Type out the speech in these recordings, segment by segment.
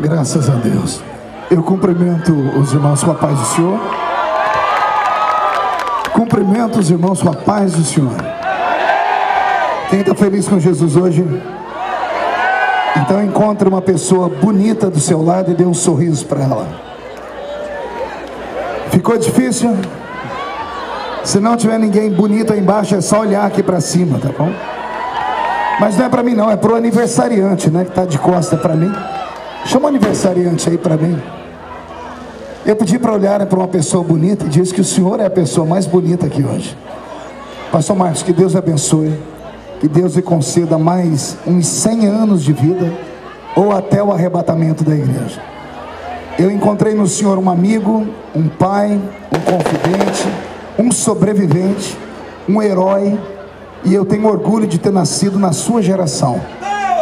Graças a Deus. Eu cumprimento os irmãos com a paz do Senhor. Cumprimento os irmãos com a paz do Senhor. Quem está feliz com Jesus hoje? Então encontre uma pessoa bonita do seu lado e dê um sorriso para ela. Ficou difícil? Se não tiver ninguém bonito aí embaixo, é só olhar aqui para cima, tá bom? Mas não é para mim não, é para o aniversariante, né? Que está de costa para mim. Chama o aniversariante aí para mim. Eu pedi para olhar para uma pessoa bonita e disse que o senhor é a pessoa mais bonita aqui hoje. Pastor Marcos, que Deus abençoe, que Deus lhe conceda mais uns 100 anos de vida, ou até o arrebatamento da igreja. Eu encontrei no senhor um amigo, um pai, um confidente, um sobrevivente, um herói, e eu tenho orgulho de ter nascido na sua geração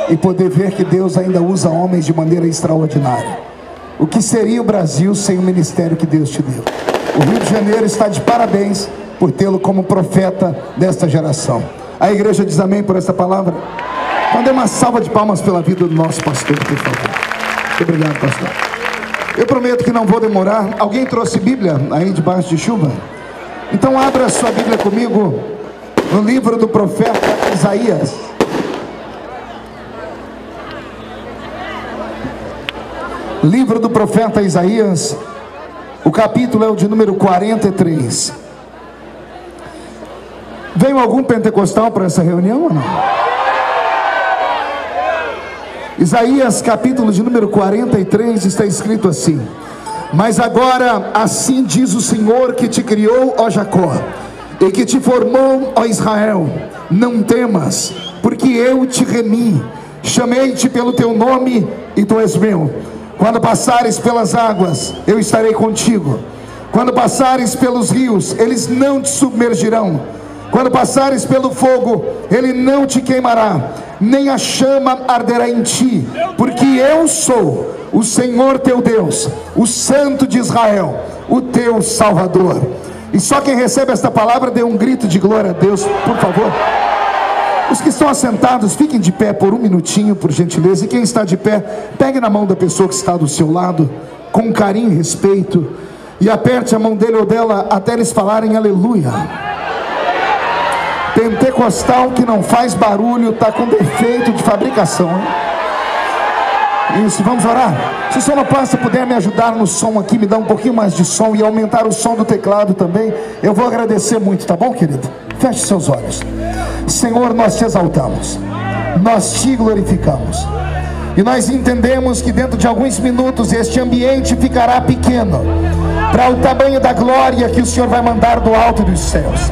e poder ver que Deus ainda usa homens de maneira extraordinária. O que seria o Brasil sem o ministério que Deus te deu? O Rio de Janeiro está de parabéns por tê-lo como profeta desta geração. A igreja diz amém por essa palavra? Então dê uma salva de palmas pela vida do nosso pastor, por favor. Muito obrigado, pastor. Eu prometo que não vou demorar. Alguém trouxe Bíblia aí debaixo de chuva? Então abra a sua Bíblia comigo no livro do profeta Isaías. Livro do profeta Isaías, o capítulo é o de número 43. Veio algum pentecostal para essa reunião ou não? Isaías, capítulo de número 43, está escrito assim: mas agora assim diz o Senhor que te criou, ó Jacó, e que te formou, ó Israel, não temas, porque eu te remi, chamei-te pelo teu nome e tu és meu. Quando passares pelas águas, eu estarei contigo. Quando passares pelos rios, eles não te submergirão. Quando passares pelo fogo, ele não te queimará, nem a chama arderá em ti, porque eu sou o Senhor teu Deus, o Santo de Israel, o teu Salvador. E só quem recebe esta palavra dê um grito de glória a Deus, por favor. Os que estão assentados, fiquem de pé por um minutinho, por gentileza. E quem está de pé, pegue na mão da pessoa que está do seu lado, com carinho e respeito, e aperte a mão dele ou dela até eles falarem aleluia. Pentecostal que não faz barulho está com defeito de fabricação, hein? Isso, vamos orar? Se o sonoplasta puder me ajudar no som aqui, me dar um pouquinho mais de som e aumentar o som do teclado também, eu vou agradecer muito, tá bom, querido? Feche seus olhos. Senhor, nós te exaltamos, nós te glorificamos, e nós entendemos que dentro de alguns minutos este ambiente ficará pequeno para o tamanho da glória que o Senhor vai mandar do alto dos céus.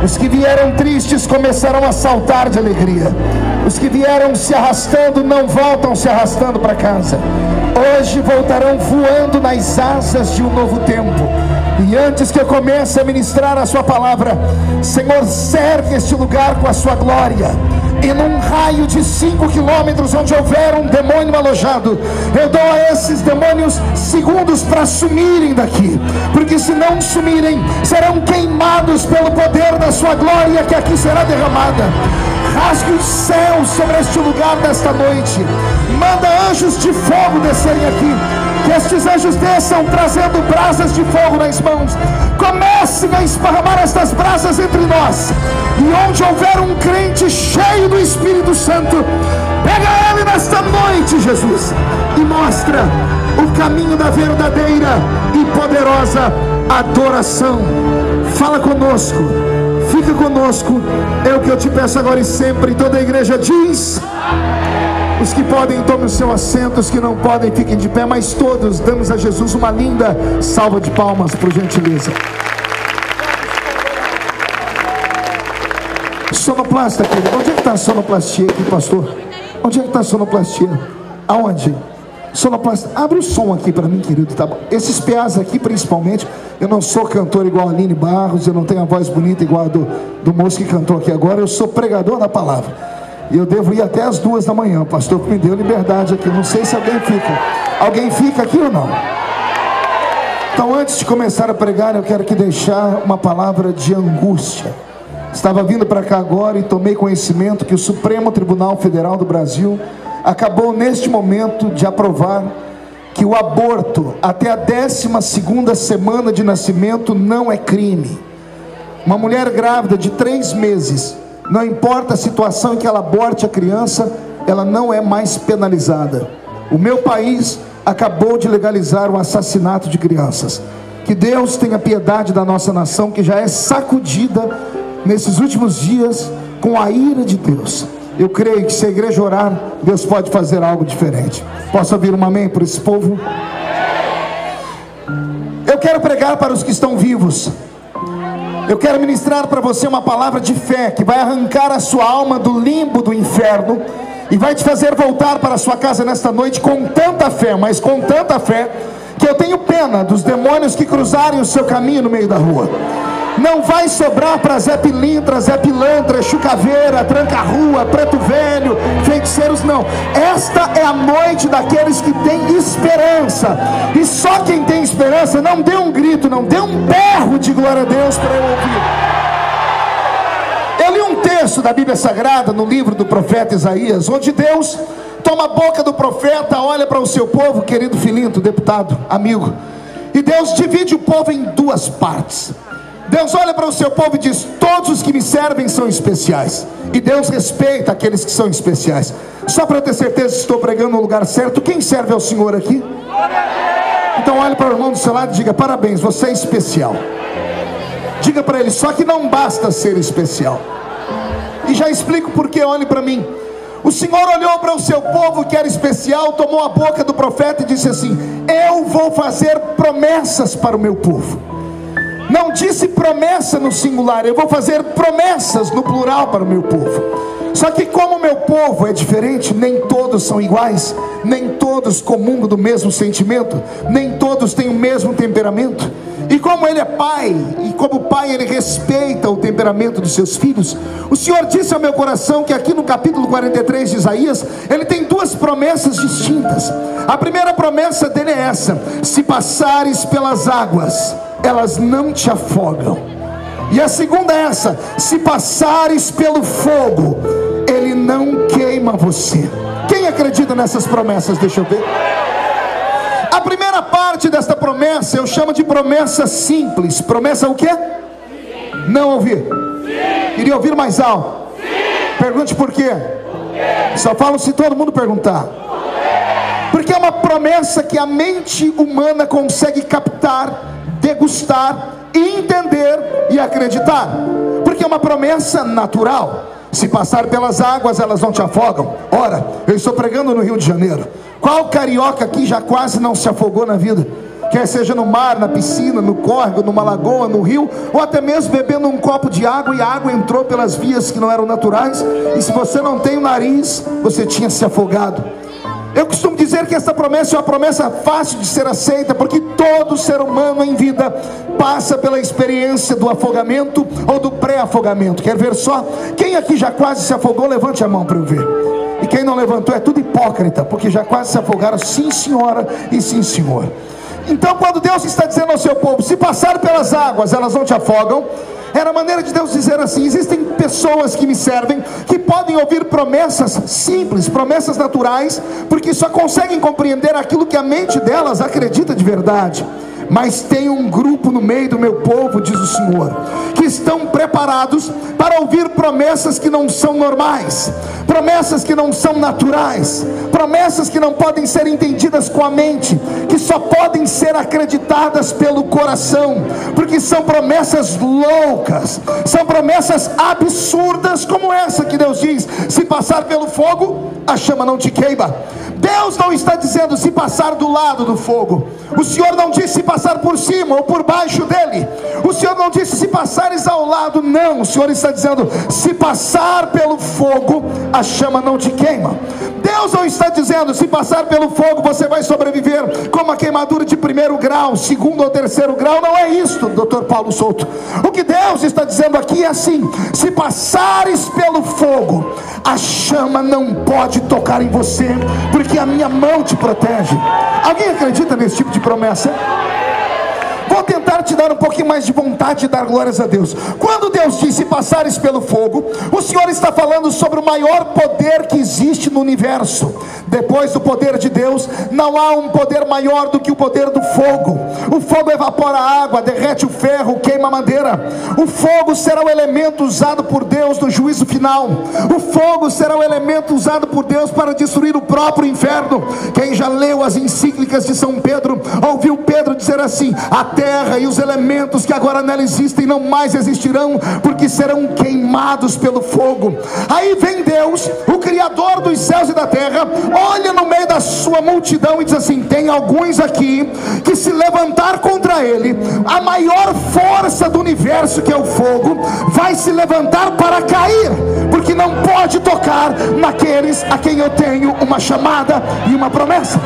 Os que vieram tristes começarão a saltar de alegria. Os que vieram se arrastando não voltam se arrastando para casa. Hoje voltarão voando nas asas de um novo tempo. E antes que eu comece a ministrar a sua palavra, Senhor, cerque este lugar com a sua glória. E num raio de 5 quilômetros onde houver um demônio alojado, eu dou a esses demônios segundos para sumirem daqui, porque se não sumirem, serão queimados pelo poder da sua glória que aqui será derramada. Rasgue os céus sobre este lugar desta noite. Manda anjos de fogo descerem aqui. Que estes anjos desçam trazendo brasas de fogo nas mãos. Comecem a esparramar estas brasas entre nós. E onde houver um crente cheio do Espírito Santo, pega ele nesta noite, Jesus, e mostra o caminho da verdadeira e poderosa adoração. Fala conosco, fica conosco, é o que eu te peço agora e sempre. Toda a igreja diz: os que podem tomem o seu assento, os que não podem fiquem de pé, mas todos damos a Jesus uma linda salva de palmas, por gentileza. Sonoplasta, querido, onde é que está a sonoplastia aqui, pastor? Onde é que está a sonoplastia? Aonde? Sonoplasta, abre o som aqui para mim, querido, tá bom? Esses PAs aqui, principalmente, eu não sou cantor igual a Aline Barros, eu não tenho a voz bonita igual a do moço que cantou aqui agora, eu sou pregador da palavra. E eu devo ir até as 2 da manhã, o pastor me deu liberdade aqui, não sei se alguém fica. Alguém fica aqui ou não? Então, antes de começar a pregar, eu quero aqui deixar uma palavra de angústia. Estava vindo para cá agora e tomei conhecimento que o Supremo Tribunal Federal do Brasil acabou neste momento de aprovar que o aborto até a 12ª semana de nascimento não é crime. Uma mulher grávida de 3 meses, não importa a situação em que ela aborte a criança, ela não é mais penalizada. O meu país acabou de legalizar o assassinato de crianças. Que Deus tenha piedade da nossa nação, que já é sacudida nesses últimos dias com a ira de Deus. Eu creio que se a igreja orar, Deus pode fazer algo diferente. Posso ouvir um amém por esse povo? Eu quero pregar para os que estão vivos. Eu quero ministrar para você uma palavra de fé que vai arrancar a sua alma do limbo do inferno e vai te fazer voltar para a sua casa nesta noite com tanta fé, mas com tanta fé, que eu tenho pena dos demônios que cruzarem o seu caminho no meio da rua. Não vai sobrar para Zé Pilintra, Zé Pilantra, Chucaveira, Tranca-Rua, Preto Velho, feiticeiros, não. Esta é a noite daqueles que têm esperança. E só quem tem esperança, não dê um grito, não dê um berro de glória a Deus para eu ouvir. Eu li um texto da Bíblia Sagrada, no livro do profeta Isaías, onde Deus toma a boca do profeta, olha para o seu povo, querido Filinto, deputado, amigo, e Deus divide o povo em 2 partes. Deus olha para o seu povo e diz: todos os que me servem são especiais. E Deus respeita aqueles que são especiais. Só para eu ter certeza que estou pregando no lugar certo, quem serve ao Senhor aqui? Então olhe para o irmão do seu lado e diga: parabéns, você é especial. Diga para ele: só que não basta ser especial. E já explico porque. Olhe para mim. O Senhor olhou para o seu povo que era especial, tomou a boca do profeta e disse assim: eu vou fazer promessas para o meu povo. Não disse promessa no singular, eu vou fazer promessas no plural para o meu povo. Só que como o meu povo é diferente, nem todos são iguais, nem todos comungam do mesmo sentimento, nem todos têm o mesmo temperamento. E como ele é pai, e como pai ele respeita o temperamento dos seus filhos, o Senhor disse ao meu coração que aqui no capítulo 43 de Isaías, ele tem 2 promessas distintas. A primeira promessa dele é essa: se passares pelas águas, elas não te afogam. E a segunda é essa: se passares pelo fogo, ele não queima você. Quem acredita nessas promessas? Deixa eu ver. A primeira parte desta promessa eu chamo de promessa simples. Promessa o quê? Sim. Não ouvir. Sim. Queria ouvir mais alto. Sim. Pergunte por quê. Só falo se todo mundo perguntar. Porque é uma promessa que a mente humana consegue captar, degustar, entender e acreditar. Porque é uma promessa natural. Se passar pelas águas, elas não te afogam. Ora, eu estou pregando no Rio de Janeiro. Qual carioca aqui já quase não se afogou na vida? Quer seja no mar, na piscina, no córrego, numa lagoa, no rio, ou até mesmo bebendo um copo de água e a água entrou pelas vias que não eram naturais, e se você não tem o nariz, você tinha se afogado. Eu costumo dizer que essa promessa é uma promessa fácil de ser aceita, porque todo ser humano em vida passa pela experiência do afogamento ou do pré-afogamento. Quer ver só? Quem aqui já quase se afogou? Levante a mão para eu ver. E quem não levantou é tudo hipócrita, porque já quase se afogaram, sim senhora e sim senhor. Então quando Deus está dizendo ao seu povo: se passar pelas águas, elas não te afogam, era a maneira de Deus dizer assim: existem pessoas que me servem, que podem ouvir promessas simples, promessas naturais, porque só conseguem compreender aquilo que a mente delas acredita de verdade. Mas tem um grupo no meio do meu povo, diz o Senhor, que estão preparados para ouvir promessas que não são normais, promessas que não são naturais, promessas que não podem ser entendidas com a mente, que só podem ser acreditadas pelo coração, porque são promessas loucas, são promessas absurdas, como essa que Deus diz: se passar pelo fogo, a chama não te queima. Deus não está dizendo se passar do lado do fogo. O Senhor não disse se passar por cima ou por baixo dele. O Senhor não disse se passares ao lado. Não, o Senhor está dizendo: se passar pelo fogo, a chama não te queima. Deus não está dizendo se passar pelo fogo você vai sobreviver com uma queimadura de 1º grau, 2º ou 3º grau. Não é isso, Dr. Paulo Souto. O que Deus está dizendo aqui é assim: se passares pelo fogo, a chama não pode tocar em você, porque a minha mão te protege. Alguém acredita nesse tipo de promessa? Vou tentar te dar um pouquinho mais de vontade de dar glórias a Deus. Quando Deus diz: se passares pelo fogo, o Senhor está falando sobre o maior poder que existe no universo. Depois do poder de Deus, não há um poder maior do que o poder do fogo. O fogo evapora a água, derrete o ferro, queima a madeira. O fogo será o elemento usado por Deus no juízo final. O fogo será o elemento usado por Deus para destruir o próprio inferno. Quem já leu as encíclicas de São Pedro, ouviu Pedro dizer assim: a terra e os elementos que agora nela existem não mais existirão, porque serão queimados pelo fogo. Aí vem Deus, o Criador dos céus e da terra, olha no meio da sua multidão e diz assim: tem alguns aqui que, se levantar contra ele, a maior força do universo, que é o fogo, vai se levantar para cair, porque não pode tocar naqueles a quem eu tenho uma chamada e uma promessa.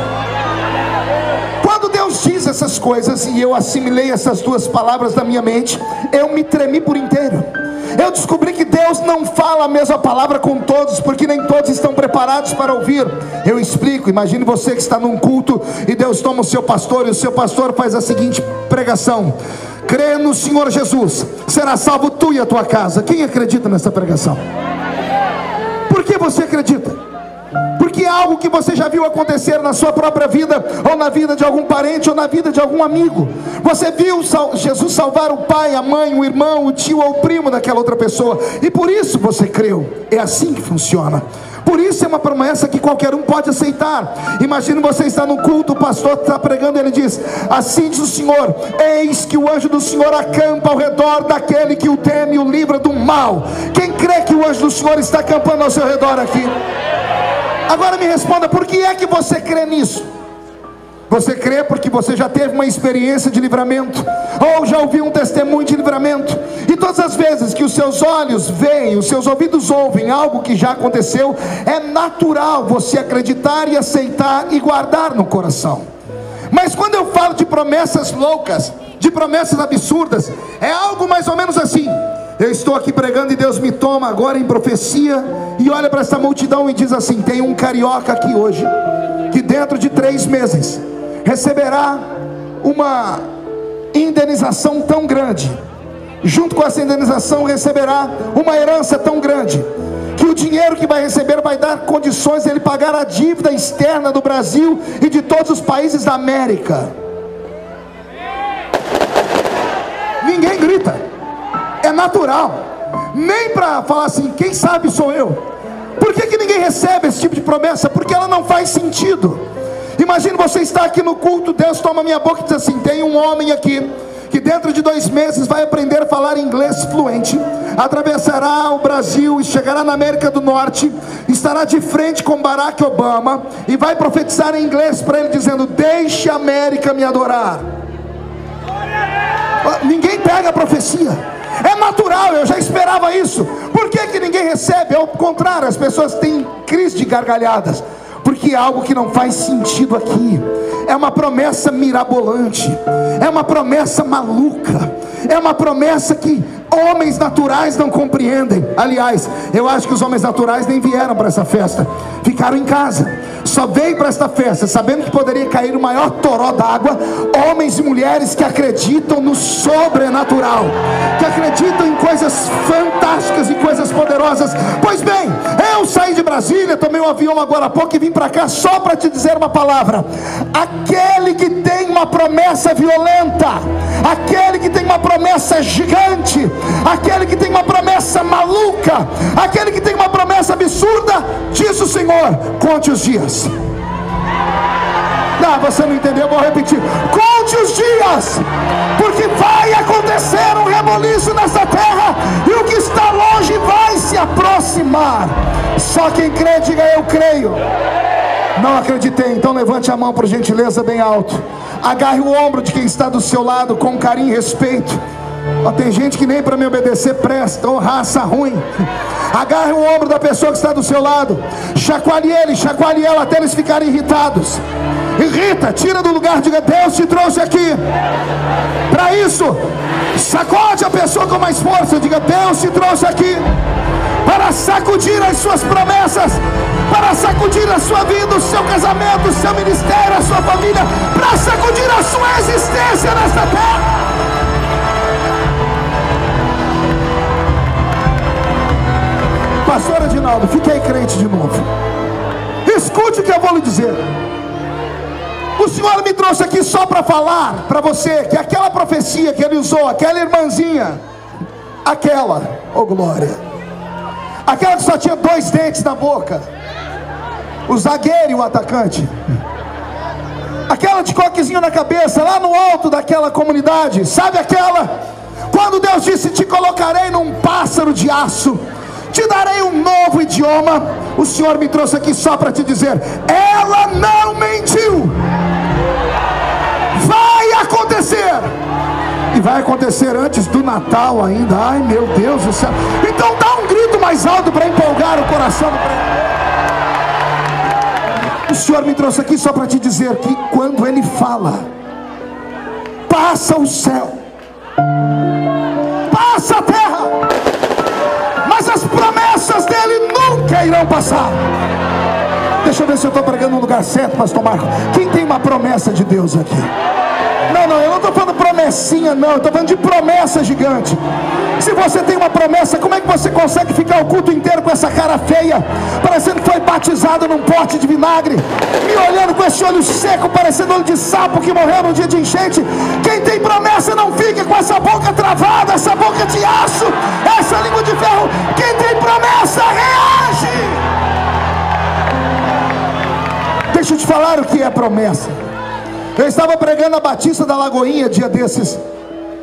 Quando Deus diz essas coisas e eu assimilei essas duas palavras na minha mente, eu me tremi por inteiro. Eu descobri que Deus não fala a mesma palavra com todos, porque nem todos estão preparados para ouvir. Eu explico. Imagine você que está num culto e Deus toma o seu pastor, e o seu pastor faz a seguinte pregação: crê no Senhor Jesus, será salvo tu e a tua casa. Quem acredita nessa pregação? Por que você acredita? Porque é algo que você já viu acontecer na sua própria vida, ou na vida de algum parente, ou na vida de algum amigo. Você viu Jesus salvar o pai, a mãe, o irmão, o tio ou o primo daquela outra pessoa, e por isso você creu. É assim que funciona. Por isso é uma promessa que qualquer um pode aceitar. Imagine você está no culto, o pastor está pregando e ele diz: assim diz o Senhor, eis que o anjo do Senhor acampa ao redor daquele que o teme e o livra do mal. Quem crê que o anjo do Senhor está acampando ao seu redor aqui? Agora me responda, por que é que você crê nisso? Você crê porque você já teve uma experiência de livramento, ou já ouviu um testemunho de livramento, e todas as vezes que os seus olhos veem, os seus ouvidos ouvem algo que já aconteceu, é natural você acreditar e aceitar e guardar no coração. Mas quando eu falo de promessas loucas, de promessas absurdas, é algo mais ou menos assim: eu estou aqui pregando e Deus me toma agora em profecia e olha para essa multidão e diz assim: tem um carioca aqui hoje que dentro de 3 meses receberá uma indenização tão grande, junto com essa indenização receberá uma herança tão grande, que o dinheiro que vai receber vai dar condições de ele pagar a dívida externa do Brasil e de todos os países da América. Ninguém grita. É natural. Nem para falar assim: quem sabe sou eu. Por que ninguém recebe esse tipo de promessa? Porque ela não faz sentido. Imagine você estar aqui no culto, Deus toma minha boca e diz assim: tem um homem aqui que dentro de 2 meses vai aprender a falar inglês fluente, atravessará o Brasil e chegará na América do Norte, estará de frente com Barack Obama e vai profetizar em inglês para ele, dizendo: deixe a América me adorar. Ninguém pega a profecia. É natural, eu já esperava isso. Por que ninguém recebe? É o contrário, as pessoas têm crise de gargalhadas, porque é algo que não faz sentido aqui. É uma promessa mirabolante, é uma promessa maluca, é uma promessa que homens naturais não compreendem. Aliás, eu acho que os homens naturais nem vieram para essa festa, ficaram em casa. Só veio para esta festa sabendo que poderia cair o maior toró d'água homens e mulheres que acreditam no sobrenatural, que acreditam em coisas fantásticas e coisas poderosas. Pois bem, eu saí de Brasília, tomei um avião agora há pouco e vim para cá só para te dizer uma palavra: aquele que tem uma promessa violenta, aquele que tem uma promessa gigante, aquele que tem uma promessa maluca, aquele que tem uma promessa absurda, diz o Senhor: conte os dias. Não, você não entendeu, vou repetir: conte os dias, porque vai acontecer um reboliço nessa terra, e o que está longe vai se aproximar. Só quem crê, diga: eu creio. Não acreditei? Então levante a mão por gentileza bem alto, agarre o ombro de quem está do seu lado com carinho e respeito. Tem gente que nem para me obedecer presta, ou raça ruim. Agarre o ombro da pessoa que está do seu lado, chacoalhe ele, chacoalhe ela até eles ficarem irritados. Irrita, tira do lugar, diga: Deus te trouxe aqui para isso. Sacode a pessoa com mais força, diga: Deus te trouxe aqui para sacudir as suas promessas, para sacudir a sua vida, o seu casamento, o seu ministério, a sua família, para sacudir a sua existência nesta terra. Pastor Adinaldo, fiquei crente de novo. Escute o que eu vou lhe dizer. O Senhor me trouxe aqui só para falar para você que aquela profecia que ele usou, aquela irmãzinha, aquela, oh glória, aquela que só tinha 2 dentes na boca, o zagueiro e o atacante, aquela de coquezinho na cabeça, lá no alto daquela comunidade, sabe aquela? Quando Deus disse: te colocarei num pássaro de aço, te darei um novo idioma. O Senhor me trouxe aqui só para te dizer: ela não mentiu. Vai acontecer. E vai acontecer antes do Natal ainda. Ai meu Deus do céu. Então dá um grito mais alto para empolgar o coração do pregador. O Senhor me trouxe aqui só para te dizer que quando Ele fala, passa o céu, passa a terra, mas as promessas dele nunca irão passar. Deixa eu ver se eu estou pregando no lugar certo, pastor Marco. Quem tem uma promessa de Deus aqui? Não, eu não estou falando promessinha não, eu estou falando de promessa gigante. Se você tem uma promessa, como é que você consegue ficar o culto inteiro com essa cara feia, parecendo que foi batizado num pote de vinagre, me olhando com esse olho seco, parecendo olho de sapo que morreu no dia de enchente? Quem tem promessa não fica com essa boca travada, essa boca de aço, essa língua de ferro. Quem tem promessa reage. Deixa eu te falar o que é promessa. Eu estava pregando a Batista da Lagoinha dia desses.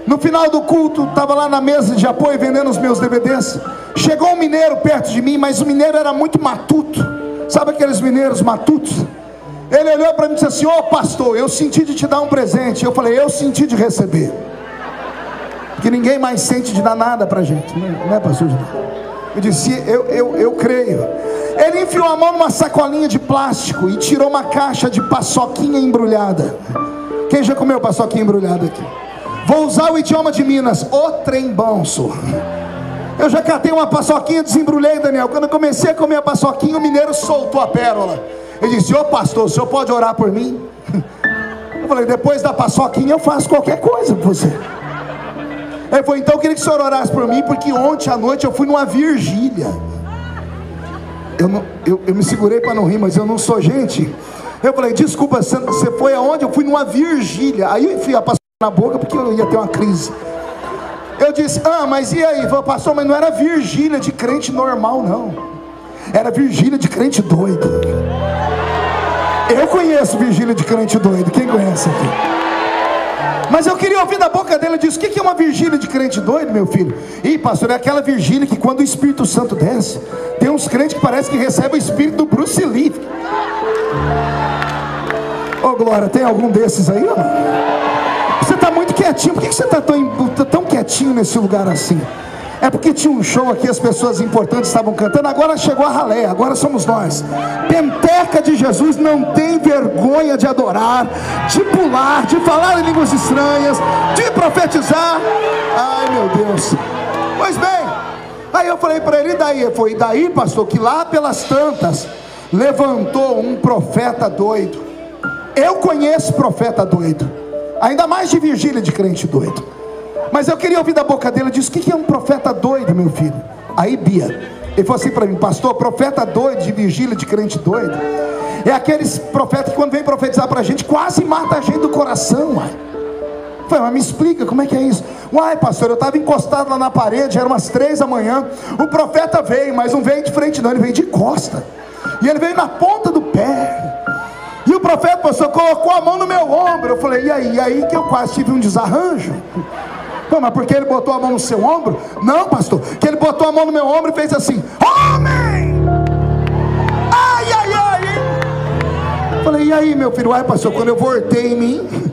No final do culto, estava lá na mesa de apoio vendendo os meus DVDs. Chegou um mineiro perto de mim, mas o mineiro era muito matuto. Sabe aqueles mineiros matutos? Ele olhou para mim e disse assim: ô pastor, eu senti de te dar um presente. Eu falei: eu senti de receber. Porque ninguém mais sente de dar nada para a gente, não é pastor? Eu disse: eu creio. Ele enfiou a mão numa sacolinha de plástico e tirou uma caixa de paçoquinha embrulhada. Quem já comeu paçoquinha embrulhada aqui? Vou usar o idioma de Minas: o trem-bonso. Eu já catei uma paçoquinha, desembrulhei, Daniel. Quando eu comecei a comer a paçoquinha, o mineiro soltou a pérola. Ele disse: ô pastor, o senhor pode orar por mim? Eu falei: depois da paçoquinha eu faço qualquer coisa por você. Ele falou: então eu queria que o senhor orasse por mim, porque ontem à noite eu fui numa vigília. Eu me segurei para não rir, mas eu não sou gente. Eu falei: desculpa, você foi aonde? Eu fui numa vigília. Aí eu enfiei a paçoca na boca, porque eu ia ter uma crise. Eu disse: mas e aí? Ele falou: pastor, mas não era vigília de crente normal não, era vigília de crente doido. Eu conheço vigília de crente doido. Quem conhece aqui? Mas eu queria ouvir da boca dele. Eu disse: o que é uma vigília de crente doido, meu filho? Ih, pastor, é aquela vigília que quando o Espírito Santo desce, tem uns crentes que parece que recebem o espírito do Bruce Lee. Ô glória, tem algum desses aí? Ou não? Você está muito quietinho. Por que você está tão quietinho nesse lugar assim? É porque tinha um show aqui, as pessoas importantes estavam cantando. Agora chegou a ralé, agora somos nós. Penteca de Jesus não tem vergonha de adorar, de pular, de falar em línguas estranhas, de profetizar. Ai meu Deus. Pois bem, aí eu falei para ele: e daí? Foi daí, pastor, que lá pelas tantas levantou um profeta doido. Eu conheço profeta doido, ainda mais de vigília de crente doido. Mas eu queria ouvir da boca dele. Eu disse: o que é um profeta doido, meu filho? Aí Bia, ele falou assim para mim: pastor, profeta doido de vigília de crente doido é aqueles profetas que quando vem profetizar para a gente, quase mata a gente do coração. Uai. Eu falei: mas me explica, como é que é isso? Uai, pastor, eu estava encostado lá na parede, eram umas 3 da manhã. O profeta veio, mas não veio de frente não, ele veio de costa. E ele veio na ponta do pé. E o profeta, pastor, colocou a mão no meu ombro. Eu falei: e aí que eu quase tive um desarranjo. Não, mas porque ele botou a mão no seu ombro? Não, pastor, que ele botou a mão no meu ombro e fez assim: homem! Ai, ai, ai! Falei: e aí, meu filho? Ai, pastor, quando eu voltei em mim,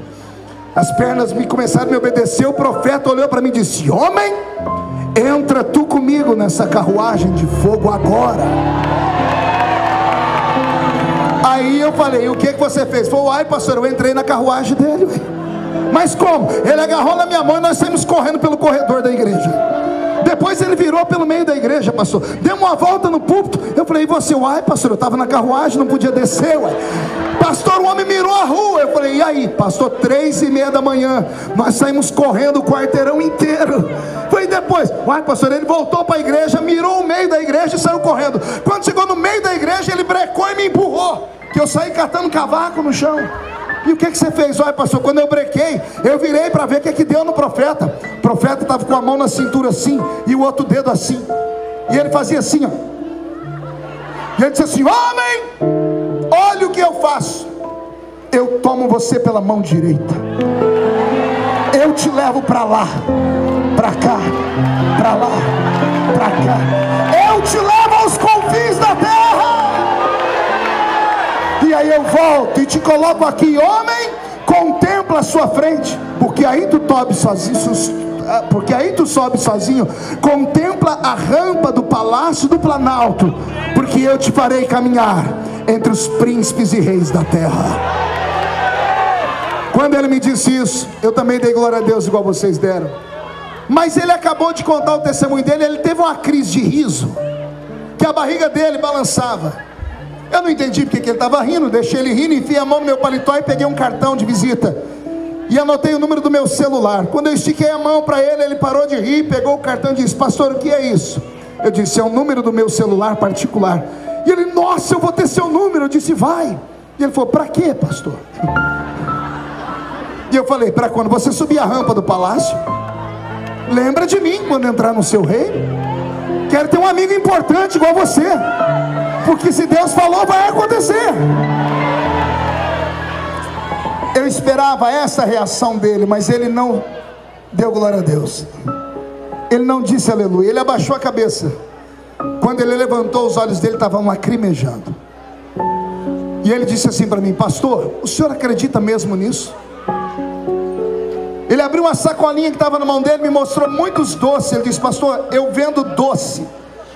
as pernas me começaram a me obedecer. O profeta olhou para mim e disse: homem, entra tu comigo nessa carruagem de fogo agora. Aí eu falei: o que você fez? Ele falou: ai, pastor, eu entrei na carruagem dele. Mas como? Ele agarrou na minha mão e nós saímos correndo pelo corredor da igreja. Depois ele virou pelo meio da igreja, pastor, deu uma volta no púlpito. Eu falei: e você? Uai, pastor, eu estava na carruagem, não podia descer, uai. Pastor, o homem mirou a rua. Eu falei: e aí, pastor? 3:30 da manhã, nós saímos correndo o quarteirão inteiro. Foi depois: uai, pastor, ele voltou para a igreja, mirou o meio da igreja e saiu correndo. Quando chegou no meio da igreja, ele brecou e me empurrou. que eu saí catando cavaco no chão. E o que você fez? Olha, pastor, quando eu brequei, eu virei para ver o que deu no profeta. O profeta estava com a mão na cintura assim, e o outro dedo assim, e ele fazia assim, ó. E ele disse assim: homem, olha o que eu faço. Eu tomo você pela mão direita, eu te levo para lá, para cá, para lá, para cá, eu te levo aos confins da terra. E aí eu volto e te coloco aqui, homem, contempla a sua frente, porque aí tu sobe sozinho, contempla a rampa do palácio do Planalto, porque eu te farei caminhar entre os príncipes e reis da terra. Quando ele me disse isso, eu também dei glória a Deus igual vocês deram. Mas ele acabou de contar o testemunho dele. Ele teve uma crise de riso, que a barriga dele balançava. Eu não entendi porque que ele estava rindo. Deixei ele rindo, enfiei a mão no meu paletó e peguei um cartão de visita e anotei o número do meu celular. Quando eu estiquei a mão para ele, ele parou de rir, pegou o cartão e disse: pastor, o que é isso? Eu disse: é o número do meu celular particular. E ele: nossa, eu vou ter seu número. Eu disse: vai. E ele falou: para quê, pastor? E eu falei: para quando você subir a rampa do palácio, lembra de mim quando entrar no seu reino. Quero ter um amigo importante igual você, porque se Deus falou, vai acontecer. Eu esperava essa reação dele, mas ele não deu glória a Deus. Ele não disse aleluia. Ele abaixou a cabeça. Quando ele levantou, os olhos dele estavam lacrimejando. E ele disse assim para mim: pastor, o senhor acredita mesmo nisso? Ele abriu uma sacolinha que estava na mão dele, me mostrou muitos doces. Ele disse: pastor, eu vendo doce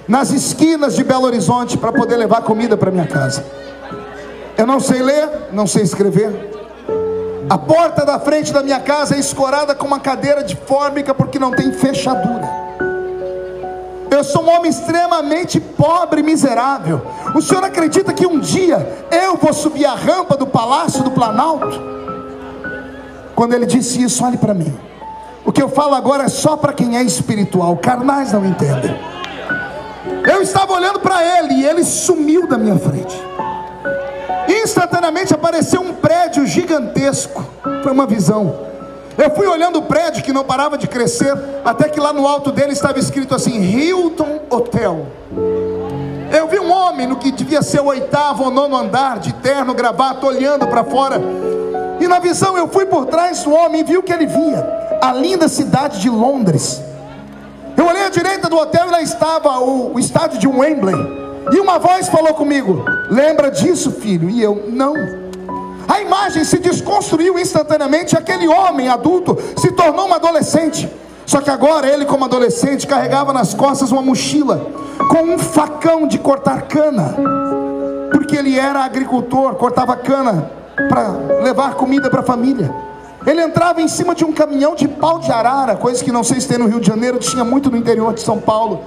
nas esquinas de Belo Horizonte para poder levar comida para minha casa. Eu não sei ler, não sei escrever. A porta da frente da minha casa é escorada com uma cadeira de fórmica, porque não tem fechadura. Eu sou um homem extremamente pobre e miserável. O senhor acredita que um dia eu vou subir a rampa do Palácio do Planalto? Quando ele disse isso, olhe para mim. O que eu falo agora é só para quem é espiritual. Carnais não entendem. Eu estava olhando para ele e ele sumiu da minha frente. Instantaneamente apareceu um prédio gigantesco. Foi uma visão. Eu fui olhando o prédio que não parava de crescer, até que lá no alto dele estava escrito assim: Hilton Hotel. Eu vi um homem no que devia ser o 8º ou 9º andar, de terno, gravata, olhando para fora. E na visão eu fui por trás do homem e vi o que ele via: a linda cidade de Londres. Eu olhei à direita do hotel e lá estava o estádio de Wembley. E uma voz falou comigo: lembra disso, filho? E eu: não. A imagem se desconstruiu instantaneamente. Aquele homem adulto se tornou um adolescente. Só que agora ele, como adolescente, carregava nas costas uma mochila com um facão de cortar cana, porque ele era agricultor, cortava cana para levar comida para a família. Ele entrava em cima de um caminhão de pau de arara, coisa que não sei se tem no Rio de Janeiro, tinha muito no interior de São Paulo.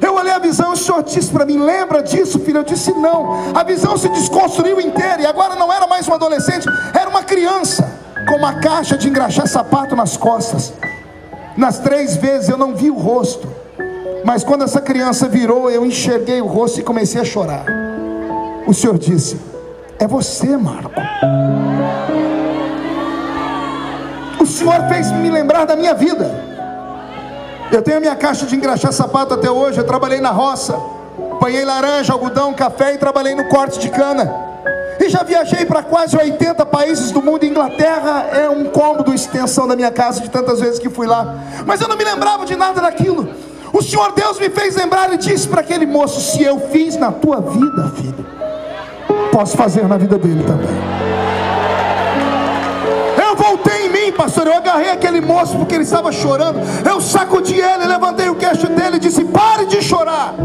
Eu olhei a visão e o senhor disse para mim: lembra disso, filho? Eu disse: não. A visão se desconstruiu inteira e agora não era mais um adolescente, era uma criança com uma caixa de engraxar sapato nas costas. Nas 3 vezes eu não vi o rosto, mas quando essa criança virou, eu enxerguei o rosto e comecei a chorar. O senhor disse: é você, Marco. O senhor fez me lembrar da minha vida. Eu tenho a minha caixa de engraxar sapato até hoje. Eu trabalhei na roça, apanhei laranja, algodão, café e trabalhei no corte de cana. E já viajei para quase 80 países do mundo. Inglaterra é um cômodo, extensão da minha casa, de tantas vezes que fui lá. Mas eu não me lembrava de nada daquilo. O Senhor Deus me fez lembrar e disse para aquele moço: se eu fiz na tua vida, filho, posso fazer na vida dele também. Eu voltei em mim, pastor. Eu agarrei aquele moço porque ele estava chorando. Eu sacudi ele, levantei o queixo dele e disse: pare de chorar.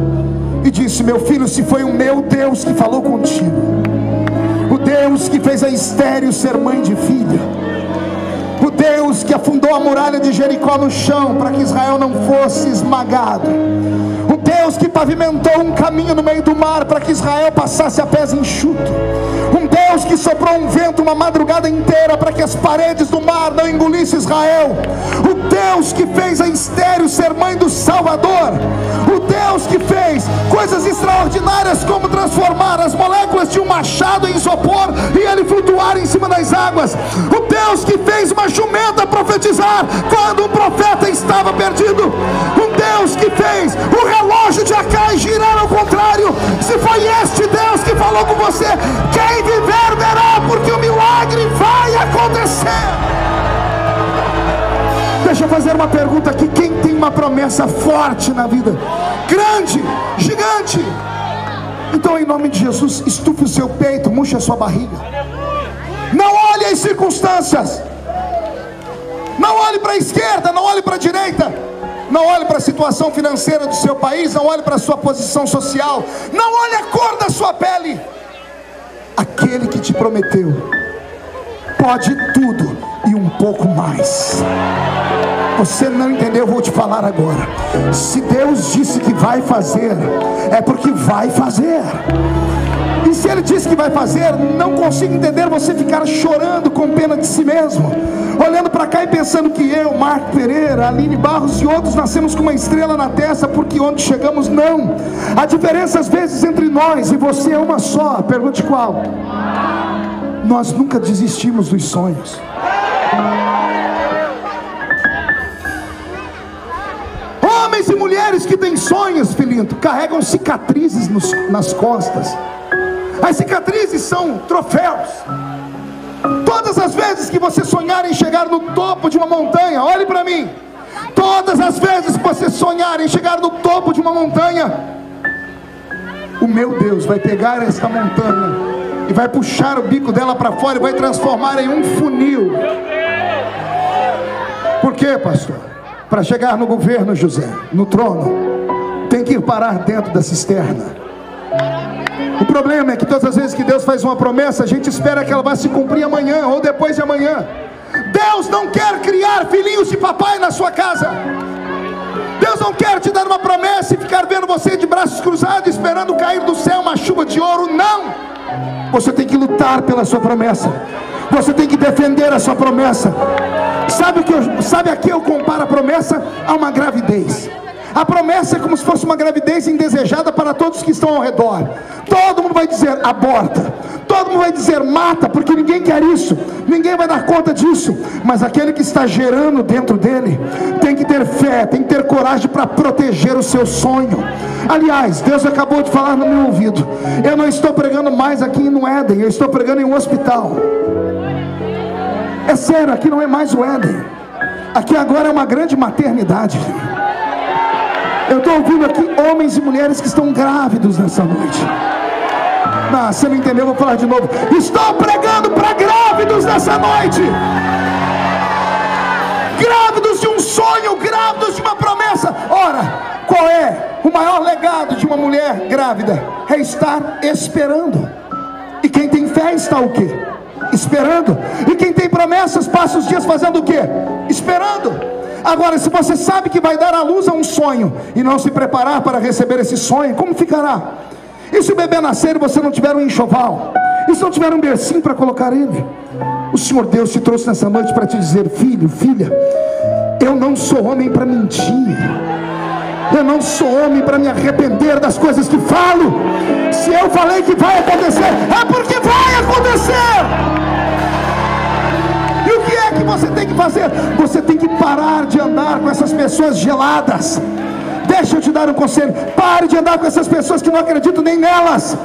E disse: meu filho, se foi o meu Deus que falou contigo, o Deus que fez a estéril ser mãe de filha, o Deus que afundou a muralha de Jericó no chão para que Israel não fosse esmagado, o Deus que pavimentou um caminho no meio do mar para que Israel passasse a pés enxuto. Um Deus que soprou um vento uma madrugada inteira para que as paredes do mar não engolissem Israel. O Deus que fez a estéril ser mãe do Salvador. O Deus que fez coisas extraordinárias como transformar as moléculas de um machado em isopor e ele flutuar em cima das águas. O Deus que fez uma jumenta profetizar quando um profeta estava perdido. Um Deus que fez o relógio de Acai girar ao contrário. Se foi este Deus que falou com você, quem viver verá, porque o milagre vai acontecer. Deixa eu fazer uma pergunta aqui: quem tem uma promessa forte na vida, grande, gigante? Então, em nome de Jesus, estufe o seu peito, murche a sua barriga. Não olhe as circunstâncias, não olhe para a esquerda, não olhe para a direita, não olhe para a situação financeira do seu país, não olhe para a sua posição social, não olhe a cor da sua pele. Aquele que te prometeu pode tudo e um pouco mais. Você não entendeu? Eu vou te falar agora. Se Deus disse que vai fazer, é porque vai fazer. E se Ele disse que vai fazer, não consigo entender você ficar chorando com pena de si mesmo, olhando para cá e pensando que eu, Marco Pereira, Aline Barros e outros nascemos com uma estrela na testa porque onde chegamos. Não. A diferença às vezes entre nós e você é uma só. Pergunte qual? Nós nunca desistimos dos sonhos. Homens e mulheres que têm sonhos, filhinho, carregam cicatrizes nas costas. As cicatrizes são troféus. Todas as vezes que você sonhar em chegar no topo de uma montanha, olhe para mim. Todas as vezes que você sonhar em chegar no topo de uma montanha, o meu Deus vai pegar esta montanha e vai puxar o bico dela para fora e vai transformar em um funil. Por quê, pastor? Para chegar no governo, José, no trono, tem que ir parar dentro da cisterna. O problema é que todas as vezes que Deus faz uma promessa, a gente espera que ela vá se cumprir amanhã ou depois de amanhã. Deus não quer criar filhinhos de papai na sua casa. Deus não quer te dar uma promessa e ficar vendo você de braços cruzados, esperando cair do céu uma chuva de ouro. Não! Você tem que lutar pela sua promessa. Você tem que defender a sua promessa. Sabe a que eu comparo a promessa? A uma gravidez. A promessa é como se fosse uma gravidez indesejada para todos que estão ao redor. Todo mundo vai dizer aborta, todo mundo vai dizer mata, porque ninguém quer isso, ninguém vai dar conta disso. Mas aquele que está gerando dentro dele tem que ter fé, tem que ter coragem para proteger o seu sonho. Aliás, Deus acabou de falar no meu ouvido: eu não estou pregando mais aqui no Éden, eu estou pregando em um hospital. É sério, aqui não é mais o Éden, aqui agora é uma grande maternidade. Eu estou ouvindo aqui homens e mulheres que estão grávidos nessa noite. Não, você não entendeu, eu vou falar de novo. Estou pregando para grávidos nessa noite. Grávidos de um sonho, grávidos de uma promessa. Ora, qual é o maior legado de uma mulher grávida? É estar esperando. E quem tem fé está o quê? Esperando. E quem tem promessas passa os dias fazendo o quê? Esperando. Agora, se você sabe que vai dar à luz a um sonho e não se preparar para receber esse sonho, como ficará? E se o bebê nascer e você não tiver um enxoval? E se não tiver um bercinho para colocar ele? O Senhor Deus te trouxe nessa noite para te dizer: filho, filha, eu não sou homem para mentir. Eu não sou homem para me arrepender das coisas que falo. Se eu falei que vai acontecer, é porque vai acontecer. E o que é que você tem que fazer? Você tem que parar de andar com essas pessoas geladas. Deixa eu te dar um conselho: pare de andar com essas pessoas que não acreditam nem nelas.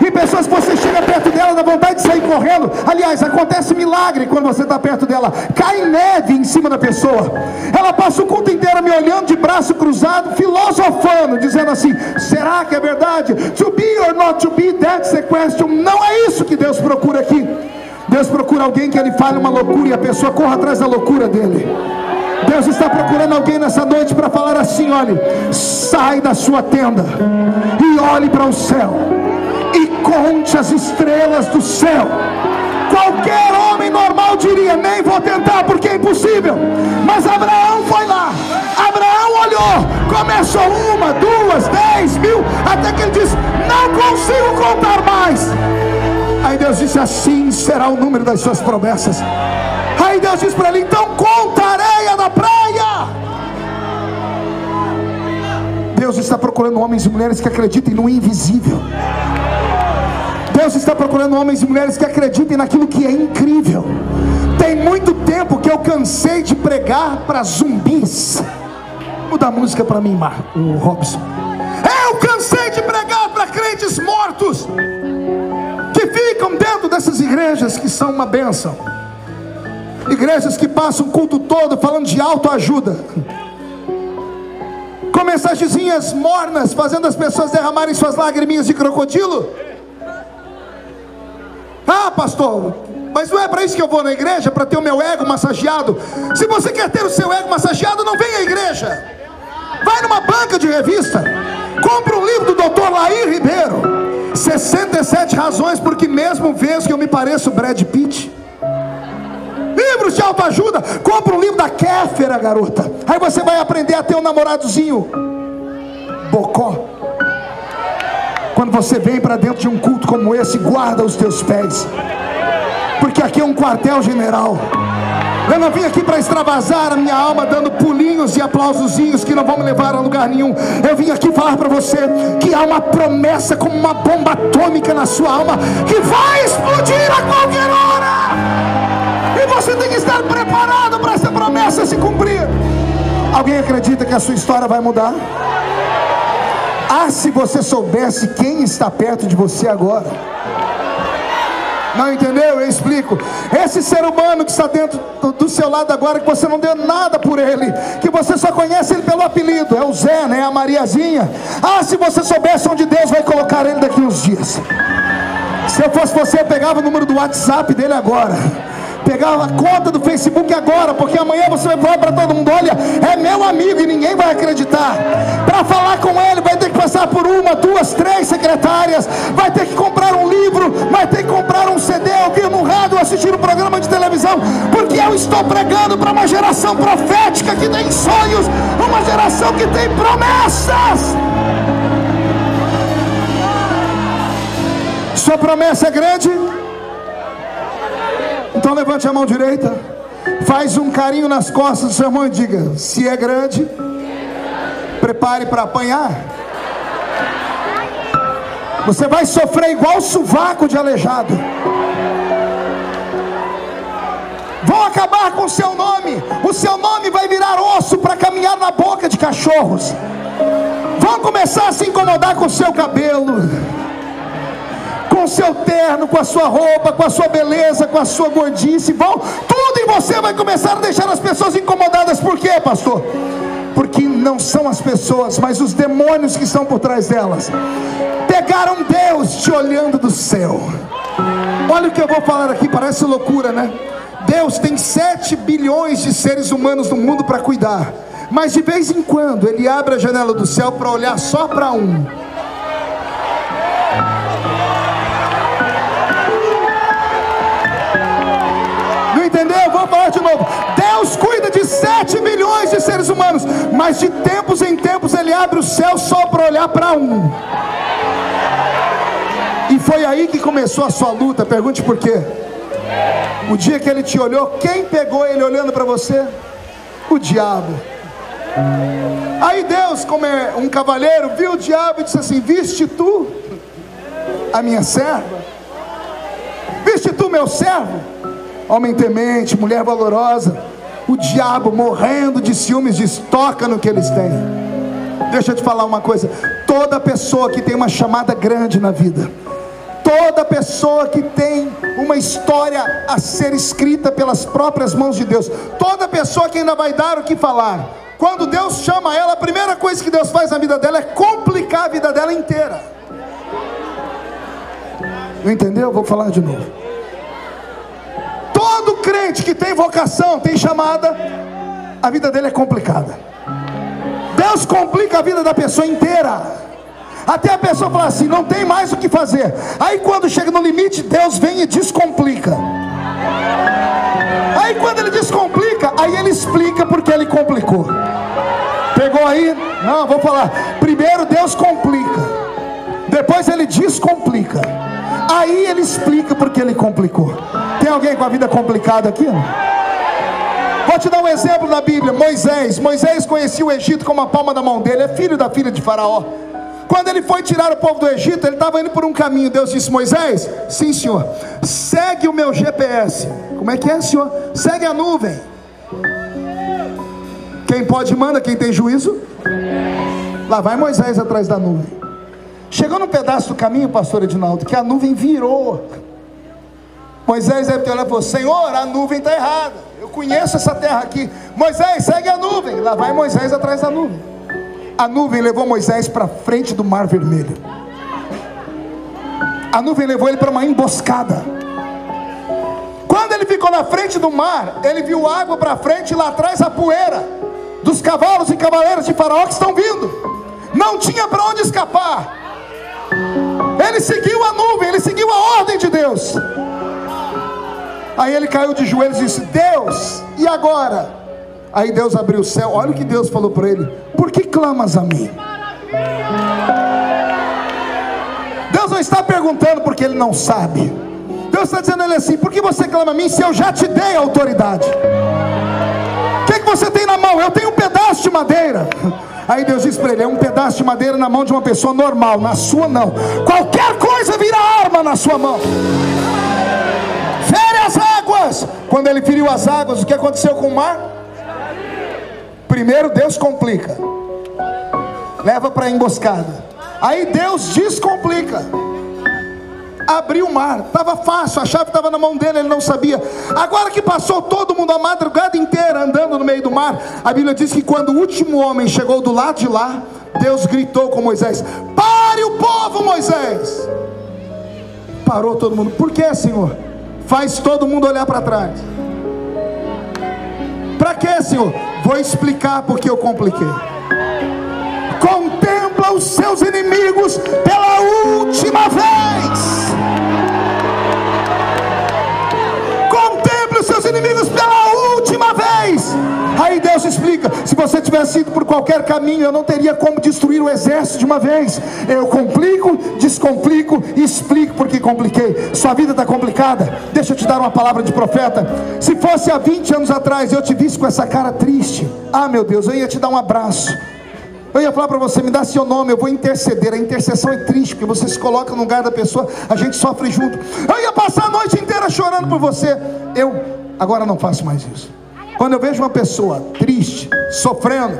E pessoas que você chega perto dela, dá vontade de sair correndo. Aliás, acontece milagre quando você está perto dela. Cai neve em cima da pessoa. Ela passa o culto inteiro me olhando de braço cruzado, filosofando, dizendo assim: será que é verdade? To be or not to be, that's the question. Não é isso que Deus procura aqui. Deus procura alguém que ele fale uma loucura e a pessoa corra atrás da loucura dele. Deus está procurando alguém nessa noite para falar assim: olhe, sai da sua tenda e olhe para o céu e conte as estrelas do céu. Qualquer homem normal diria: nem vou tentar porque é impossível. Mas Abraão foi lá. Abraão olhou, começou 1, 2, 10 mil, até que ele disse: não consigo contar mais. Aí Deus disse: assim será o número das suas promessas. Aí Deus disse para ele: então conta a areia da praia. Deus está procurando homens e mulheres que acreditem no invisível. Deus está procurando homens e mulheres que acreditem naquilo que é incrível. Tem muito tempo que eu cansei de pregar para zumbis. Muda a música para mim, o Robson. Eu cansei de pregar para crentes mortos, que ficam dentro dessas igrejas que são uma bênção. Igrejas que passam o culto todo falando de autoajuda, com mensagenzinhas mornas, fazendo as pessoas derramarem suas lagriminhas de crocodilo. Ah, pastor, mas não é para isso que eu vou na igreja, para ter o meu ego massageado. Se você quer ter o seu ego massageado, não vem à igreja. Vai numa banca de revista, compra um livro do Dr. Laí Ribeiro, 67 razões porque mesmo vês que eu me pareço Brad Pitt. Livros de autoajuda. Compra um livro da Kéfera, garota. Aí você vai aprender a ter um namoradozinho bocó. Quando você vem para dentro de um culto como esse, guarda os teus pés, porque aqui é um quartel-general. Eu não vim aqui para extravasar a minha alma dando pulinhos e aplausozinhos que não vão me levar a lugar nenhum. Eu vim aqui falar para você que há uma promessa como uma bomba atômica na sua alma, que vai explodir a qualquer hora. E você tem que estar preparado para essa promessa se cumprir. Alguém acredita que a sua história vai mudar? Ah, se você soubesse quem está perto de você agora. Não entendeu? Eu explico. Esse ser humano que está dentro do seu lado agora, que você não deu nada por ele, que você só conhece ele pelo apelido, é o Zé, né? A Mariazinha. Ah, se você soubesse onde Deus vai colocar ele daqui uns dias. Se eu fosse você, eu pegava o número do WhatsApp dele agora, pegava a conta do Facebook agora, porque amanhã você vai falar para todo mundo: olha, é meu amigo, e ninguém vai acreditar. Para falar com ele vai ter que passar por 1, 2, 3 secretárias, vai ter que comprar um livro, vai ter que comprar um CD, ouvir no rádio, assistir um programa de televisão, porque eu estou pregando para uma geração profética que tem sonhos, uma geração que tem promessas. Sua promessa é grande? Então levante a mão direita, faz um carinho nas costas do seu irmão e diga: se é grande, prepare para apanhar. Você vai sofrer igual sovaco de aleijado. Vão acabar com o seu nome. O seu nome vai virar osso para caminhar na boca de cachorros. Vão começar a se incomodar com o seu cabelo, com o seu terno, com a sua roupa, com a sua beleza, com a sua gordice. Tudo em você vai começar a deixar as pessoas incomodadas. Por quê, pastor? Porque não são as pessoas, mas os demônios que estão por trás delas pegaram Deus te olhando do céu. Olha o que eu vou falar aqui, parece loucura, né? Deus tem 7 bilhões de seres humanos no mundo para cuidar, mas de vez em quando Ele abre a janela do céu para olhar só para um. Entendeu? Vou falar de novo. Deus cuida de 7 bilhões de seres humanos, mas de tempos em tempos Ele abre o céu só para olhar para um. E foi aí que começou a sua luta. Pergunte por quê. O dia que Ele te olhou, quem pegou Ele olhando para você? O diabo. Aí Deus, como é um cavalheiro, viu o diabo e disse assim: viste tu a minha serva? Viste tu meu servo? Homem temente, mulher valorosa. O diabo, morrendo de ciúmes, diz: toca no que eles têm. Deixa eu te falar uma coisa. Toda pessoa que tem uma chamada grande na vida, toda pessoa que tem uma história a ser escrita pelas próprias mãos de Deus, toda pessoa que ainda vai dar o que falar, quando Deus chama ela, a primeira coisa que Deus faz na vida dela é complicar a vida dela inteira. Não entendeu? Vou falar de novo. Todo crente que tem vocação, tem chamada, a vida dele é complicada. Deus complica a vida da pessoa inteira, até a pessoa falar assim: não tem mais o que fazer. Aí quando chega no limite, Deus vem e descomplica. Aí quando ele descomplica, aí ele explica porque ele complicou. Pegou aí? Não, vou falar. Primeiro Deus complica, depois ele descomplica, aí ele explica porque ele complicou. Tem alguém com a vida complicada aqui? Vou te dar um exemplo da Bíblia. Moisés conhecia o Egito como a palma da mão dele. É filho da filha de Faraó. Quando ele foi tirar o povo do Egito, ele estava indo por um caminho. Deus disse: Moisés, sim senhor, segue o meu GPS. Como é que é, senhor? Segue a nuvem. Quem pode manda, quem tem juízo. Lá vai Moisés atrás da nuvem. Chegou num pedaço do caminho, pastor Edinaldo, que a nuvem virou. Moisés deve ter olhado e falou: Senhor, a nuvem está errada, eu conheço essa terra aqui. Moisés, segue a nuvem. Lá vai Moisés atrás da nuvem. A nuvem levou Moisés para frente do Mar Vermelho. A nuvem levou ele para uma emboscada. Quando ele ficou na frente do mar, ele viu água para frente e lá atrás a poeira dos cavalos e cavaleiros de Faraó que estão vindo. Não tinha para onde escapar. Ele seguiu a nuvem, ele seguiu a ordem de Deus. Aí ele caiu de joelhos e disse: Deus, e agora? Aí Deus abriu o céu. Olha o que Deus falou para ele: por que clamas a mim? Deus não está perguntando porque ele não sabe. Deus está dizendo a ele assim: por que você clama a mim se eu já te dei a autoridade? O que você tem na mão? Eu tenho um pedaço de madeira. Aí Deus diz para ele: é um pedaço de madeira na mão de uma pessoa normal, na sua não. Qualquer coisa vira arma na sua mão. Fere as águas. Quando ele feriu as águas, o que aconteceu com o mar? Primeiro Deus complica, leva para a emboscada. Aí Deus descomplica. Abriu o mar, estava fácil, a chave estava na mão dele, ele não sabia. Agora que passou todo mundo a madrugada inteira andando no meio do mar, a Bíblia diz que quando o último homem chegou do lado de lá, Deus gritou com Moisés: pare o povo, Moisés. Parou todo mundo. Por que, Senhor? Faz todo mundo olhar para trás. Para que, Senhor? Vou explicar porque eu compliquei. Contempla os seus inimigos pela última vez. Contemple os seus inimigos pela última vez. Aí Deus explica: se você tivesse ido por qualquer caminho, eu não teria como destruir o exército de uma vez. Eu complico, descomplico e explico porque compliquei. Sua vida está complicada? Deixa eu te dar uma palavra de profeta. Se fosse há 20 anos atrás eu te visse com essa cara triste, ah meu Deus, eu ia te dar um abraço, eu ia falar para você: me dá seu nome, eu vou interceder. A intercessão é triste, porque você se coloca no lugar da pessoa, a gente sofre junto. Eu ia passar a noite inteira chorando por você. Eu agora não faço mais isso. Quando eu vejo uma pessoa triste, sofrendo,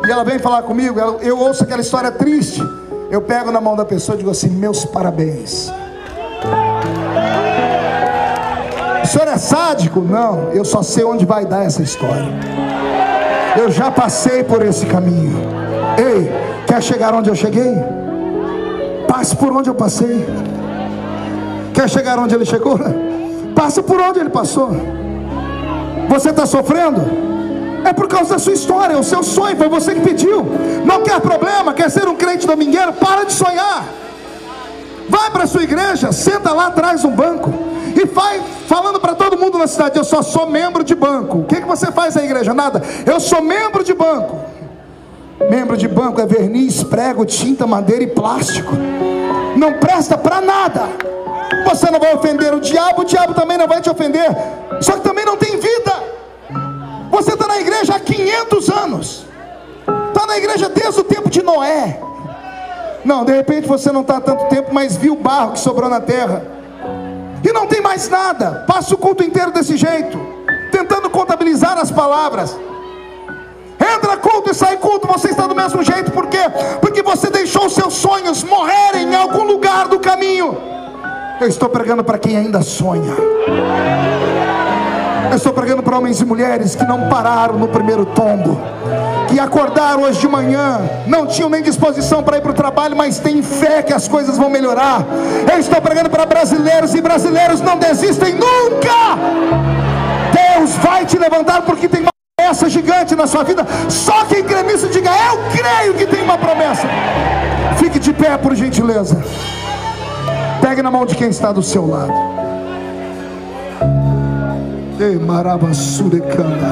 e ela vem falar comigo, eu ouço aquela história triste, eu pego na mão da pessoa e digo assim: meus parabéns. O senhor é sádico? Não, eu só sei onde vai dar essa história. Eu já passei por esse caminho. Ei, quer chegar onde eu cheguei? Passe por onde eu passei. Quer chegar onde ele chegou? Passe por onde ele passou. Você está sofrendo? É por causa da sua história, o seu sonho, foi você que pediu. Não quer problema, quer ser um crente domingueiro? Para de sonhar. Vai para a sua igreja, senta lá atrás de um banco e vai falando para todo mundo na cidade: eu só sou membro de banco. O que você faz na igreja? Nada. Eu sou membro de banco. Membro de banco é verniz, prego, tinta, madeira e plástico. Não presta para nada. Você não vai ofender o diabo também não vai te ofender. Só que também não tem vida. Você está na igreja há 500 anos. Está na igreja desde o tempo de Noé. Não, de repente você não está há tanto tempo, mas viu o barro que sobrou na terra e não tem mais nada. Passa o culto inteiro desse jeito, tentando contabilizar as palavras. Entra culto e sai culto, você está do mesmo jeito. Por quê? Porque você deixou os seus sonhos morrerem em algum lugar do caminho. Eu estou pregando para quem ainda sonha. Eu estou pregando para homens e mulheres que não pararam no primeiro tombo, que acordaram hoje de manhã, não tinham nem disposição para ir para o trabalho, mas têm fé que as coisas vão melhorar. Eu estou pregando para brasileiros, e brasileiros não desistem nunca. Deus vai te levantar, porque tem uma promessa gigante na sua vida. Só quem crê nisso diga: eu creio que tem uma promessa. Fique de pé, por gentileza. Pegue na mão de quem está do seu lado. E marabassurecanda.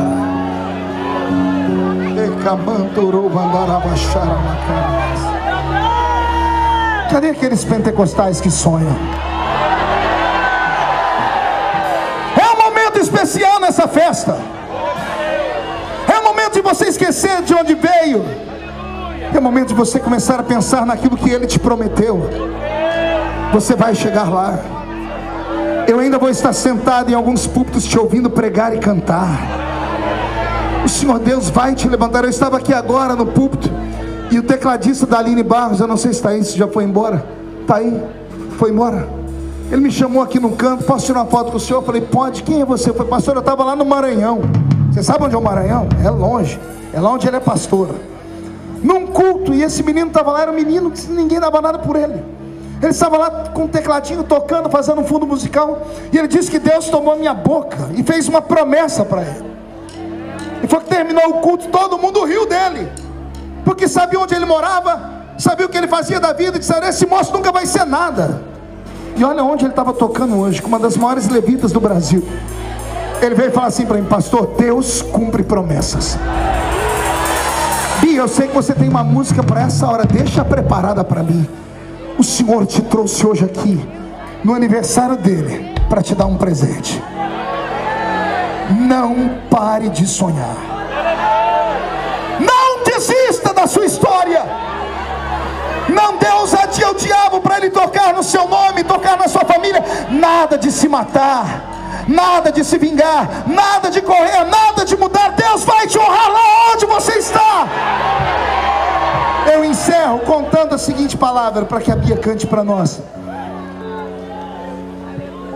E camantorobandarabacharabacara. Cadê aqueles pentecostais que sonham? É um momento especial nessa festa. É o momento de você esquecer de onde veio. É o momento de você começar a pensar naquilo que Ele te prometeu. Você vai chegar lá. Eu ainda vou estar sentado em alguns púlpitos te ouvindo pregar e cantar. O Senhor Deus vai te levantar. Eu estava aqui agora no púlpito e o tecladista da Aline Barros, eu não sei se está aí, se já foi embora. Está aí, foi embora. Ele me chamou aqui no canto. Posso tirar uma foto com o senhor? Eu falei, pode. Quem é você? Eu falei, pastor, eu estava lá no Maranhão. Você sabe onde é o Maranhão? É longe. É lá onde ele é pastor. Num culto, e esse menino estava lá. Era um menino que ninguém dava nada por ele. Ele estava lá com um tecladinho tocando, fazendo um fundo musical. E ele disse que Deus tomou a minha boca e fez uma promessa para ele. E foi que terminou o culto, todo mundo riu dele, porque sabia onde ele morava, sabia o que ele fazia da vida. E disseram, esse moço nunca vai ser nada. E olha onde ele estava tocando hoje, com uma das maiores levitas do Brasil. Ele veio falar assim para mim, pastor, Deus cumpre promessas. Bia, eu sei que você tem uma música para essa hora, deixa preparada para mim. O Senhor te trouxe hoje aqui, no aniversário dele, para te dar um presente. Não pare de sonhar. Não desista da sua história. Não dê ousadia ao diabo para ele tocar no seu nome, tocar na sua família. Nada de se matar, nada de se vingar, nada de correr, nada de mudar. Deus vai te honrar lá onde você está. Eu encerro contando a seguinte palavra, para que a Bia cante para nós.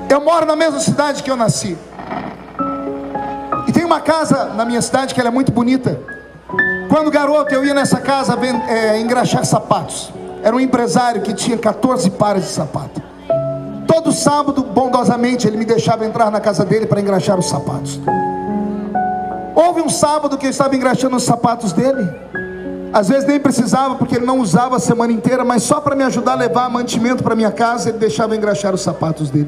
Eu moro na mesma cidade que eu nasci. E tem uma casa na minha cidade que ela é muito bonita. Quando garoto eu ia nessa casa engraxar sapatos. Era um empresário que tinha 14 pares de sapato. Todo sábado, bondosamente, ele me deixava entrar na casa dele para engraxar os sapatos. Houve um sábado que eu estava engraxando os sapatos dele. Às vezes nem precisava, porque ele não usava a semana inteira, mas só para me ajudar a levar mantimento para minha casa, ele deixava eu engraxar os sapatos dele.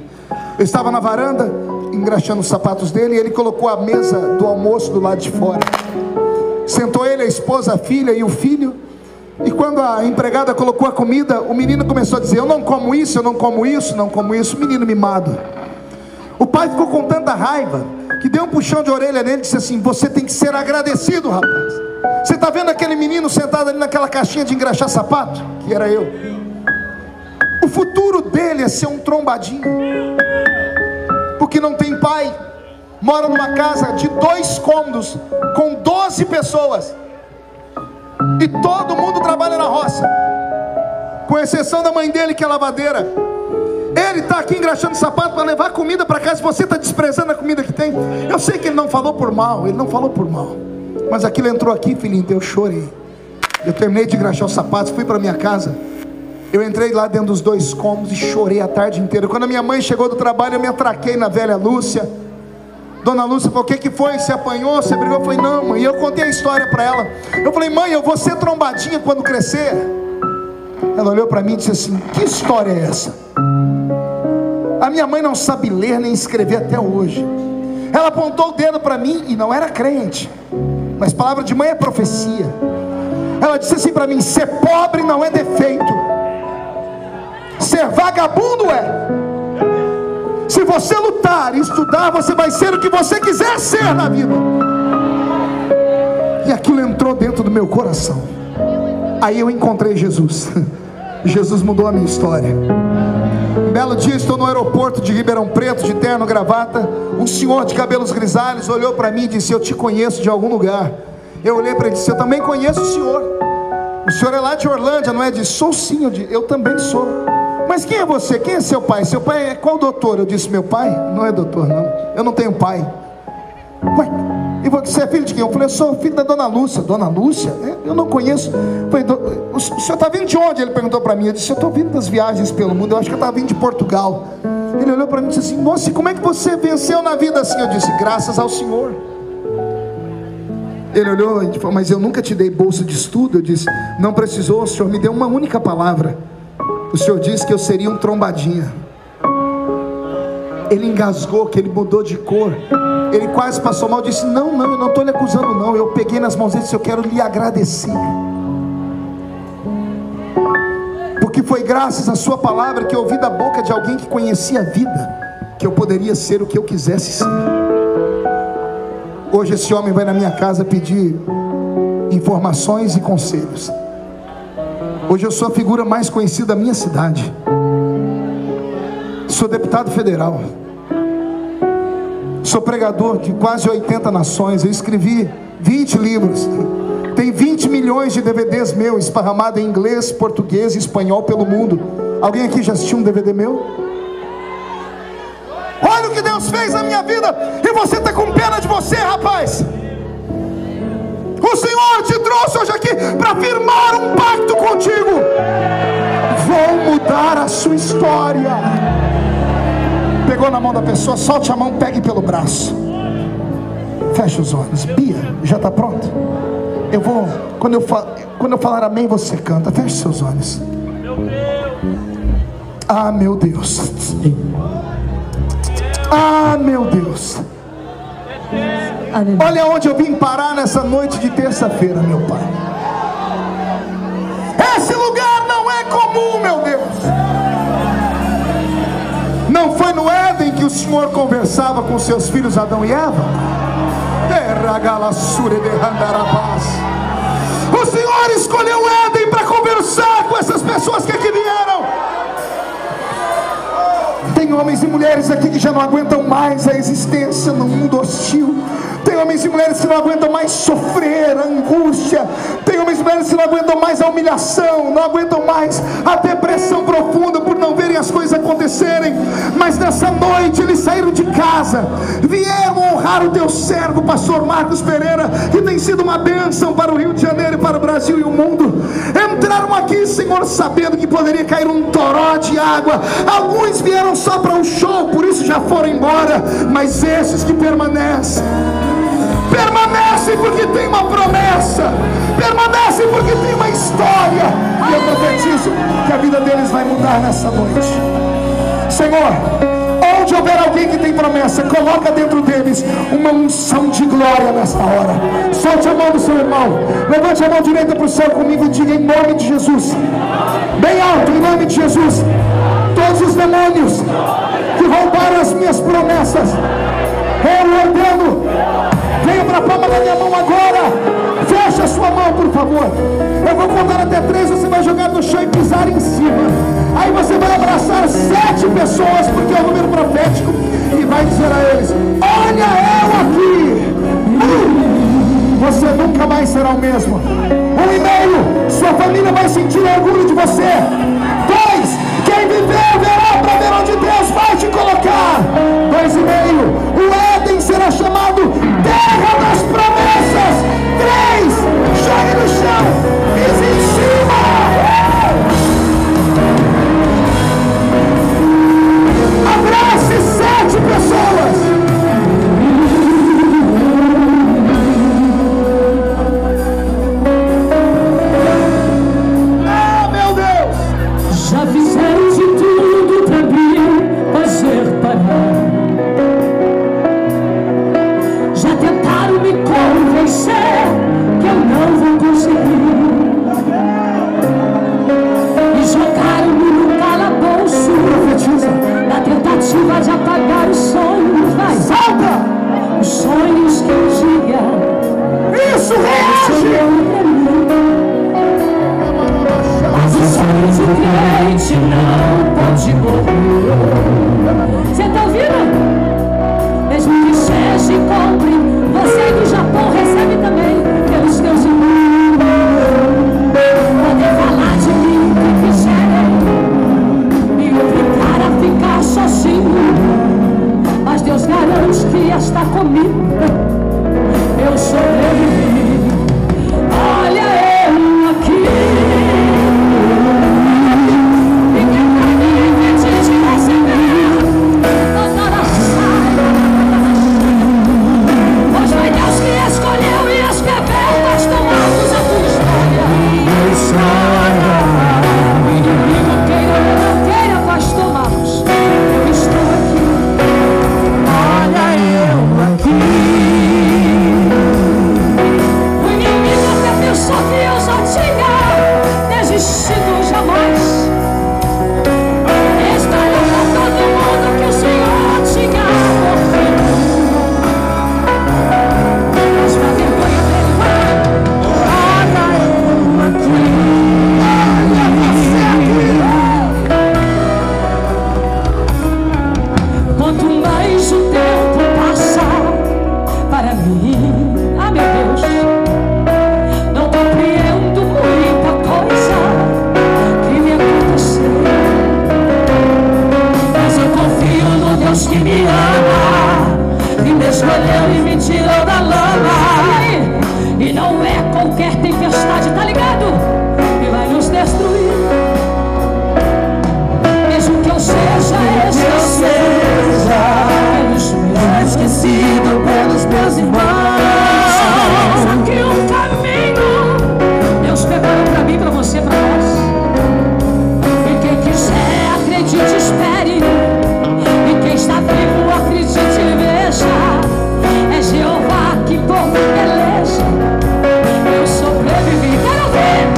Eu estava na varanda, engraxando os sapatos dele, e ele colocou a mesa do almoço do lado de fora. Sentou ele, a esposa, a filha e o filho. E quando a empregada colocou a comida, o menino começou a dizer, eu não como isso, eu não como isso, não como isso. Menino mimado. O pai ficou com tanta raiva, que deu um puxão de orelha nele e disse assim, você tem que ser agradecido, rapaz. Você está vendo aquele menino sentado ali naquela caixinha de engraxar sapato? Que era eu. O futuro dele é ser um trombadinho, porque não tem pai. Mora numa casa de 2 cômodos, com 12 pessoas, e todo mundo trabalha na roça, com exceção da mãe dele, que é lavadeira. Ele está aqui engraxando sapato para levar comida para casa. Você está desprezando a comida que tem. Eu sei que ele não falou por mal, ele não falou por mal, mas aquilo entrou aqui, filhinho, eu chorei. Eu terminei de engraxar os sapatos, fui para minha casa. Eu entrei lá dentro dos 2 cômodos e chorei a tarde inteira. Quando a minha mãe chegou do trabalho, eu me atraquei na velha Lúcia. Dona Lúcia falou, o que foi? Você apanhou? Você brigou? Eu falei, não, mãe. E eu contei a história para ela. Eu falei, mãe, eu vou ser trombadinha quando crescer. Ela olhou para mim e disse assim, que história é essa? A minha mãe não sabe ler nem escrever até hoje. Ela apontou o dedo para mim e não era crente, mas palavra de mãe é profecia. Ela disse assim para mim, ser pobre não é defeito, ser vagabundo é. Se você lutar e estudar, você vai ser o que você quiser ser na vida. E aquilo entrou dentro do meu coração. Aí eu encontrei Jesus. Jesus mudou a minha história. Um belo dia estou no aeroporto de Ribeirão Preto, de terno, gravata. Um senhor de cabelos grisalhos olhou para mim e disse, eu te conheço de algum lugar. Eu olhei para ele e disse, eu também conheço o senhor. O senhor é lá de Orlândia, não é? Disse, sou sim. Eu também sou. Mas quem é você? Quem é seu pai? Seu pai é qual doutor? Eu disse, meu pai não é doutor, não. Eu não tenho pai. Ué, e você é filho de quem? Eu falei, eu sou filho da Dona Lúcia. Dona Lúcia? Eu não conheço. Eu falei, o senhor está vindo de onde? Ele perguntou para mim. Eu disse, eu estou vindo das viagens pelo mundo. Eu acho que eu estava vindo de Portugal. Ele olhou para mim e disse assim, nossa, e como é que você venceu na vida assim? Eu disse, graças ao Senhor. Ele olhou e falou, mas eu nunca te dei bolsa de estudo. Eu disse, não precisou, o senhor me deu uma única palavra. O senhor disse que eu seria um trombadinha. Ele engasgou, que ele mudou de cor. Ele quase passou mal, disse: não, eu não estou lhe acusando não. Eu peguei nas mãos dele e disse: eu quero lhe agradecer, porque foi graças à sua palavra que eu ouvi da boca de alguém que conhecia a vida, que eu poderia ser o que eu quisesse ser. Hoje esse homem vai na minha casa pedir informações e conselhos. Hoje eu sou a figura mais conhecida da minha cidade. Sou deputado federal, sou pregador de quase 80 nações. Eu escrevi 20 livros, tem 20 milhões de DVDs meus esparramados em inglês, português e espanhol pelo mundo. Alguém aqui já assistiu um DVD meu? Olha o que Deus fez na minha vida. E você está com pena de você, rapaz. O Senhor te trouxe hoje aqui para firmar um pacto contigo. Vou mudar a sua história. Pegou na mão da pessoa, solte a mão, pegue pelo braço. Feche os olhos. Bia, já está pronto? Eu vou, quando eu falar amém, você canta. Feche seus olhos. Ah, meu Deus. Ah, meu Deus. Olha onde eu vim parar nessa noite de terça-feira, meu Pai. Esse lugar não é comum, meu Deus. Não foi no Éden que o Senhor conversava com seus filhos Adão e Eva? O Senhor escolheu o Éden para conversar com essas pessoas que aqui vieram. Tem homens e mulheres aqui que já não aguentam mais a existência no mundo hostil. Tem homens e mulheres que não aguentam mais sofrer a angústia. Tem homens e mulheres que não aguentam mais a humilhação, não aguentam mais a depressão profunda por não verem as coisas acontecerem. Mas nessa noite eles saíram de casa, vieram honrar o teu servo, pastor Marcos Pereira, que tem sido uma bênção para o Rio de Janeiro, para o Brasil e o mundo. Entraram aqui, Senhor, sabendo que poderia cair um toró de água. Alguns vieram só para um show, por isso já foram embora. Mas esses que permanecem porque tem uma promessa, permanecem porque tem uma história. E eu profetizo que a vida deles vai mudar nessa noite. Senhor, onde houver alguém que tem promessa, coloca dentro deles uma unção de glória nesta hora. Solte a mão do seu irmão, levante a mão direita para o céu comigo e diga: em nome de Jesus, bem alto, em nome de Jesus, todos os demônios que roubaram as minhas promessas, eu ordeno, venha para a palma da minha mão agora. Feche a sua mão, por favor. Eu vou contar até 3, você vai jogar no chão e pisar em cima. Aí você vai abraçar 7 pessoas, porque é o número profético, e vai dizer a eles: olha eu aqui. Você nunca mais será o mesmo. 1,5, sua família vai sentir orgulho de você. 2, quem viver verá para ver onde Deus vai te colocar. 2,5, o Éden será chamado terra das promessas. 3, jogue no chão, pise em cima. Abrace 7 pessoas. De apagar os sonhos, vai, salta! Os sonhos que um dia, isso, reage! Mas os sonhos do crente não pode morrer. Você tá ouvindo? Mesmo que seja e compre, você do Japão recebe também pelos teus irmãos. Podem falar de mim o que quiserem, me obrigar a ficar sozinho, mas Deus garante que está comigo. Eu sobrevivi. Olha eu aqui. E quem vai me impedir de receber toda a saia? Pois foi Deus que escolheu e escreveu mais tomados a tua história. O inimigo queira ou não queira, pastor Marcos, eu estou aqui. que me ama, e me escolheu e me tirou da lama. E não é qualquer tempestade, tá ligado? Que vai nos destruir. Mesmo que eu seja esquecido pelos meus irmãos, só que um caminho Deus preparou pra mim, pra você, pra nós. E quem quiser, acredite, espere. E quem está vivo, acredite e veja. É Jeová que por mim peleja. Eu sobrevivi, quero ver.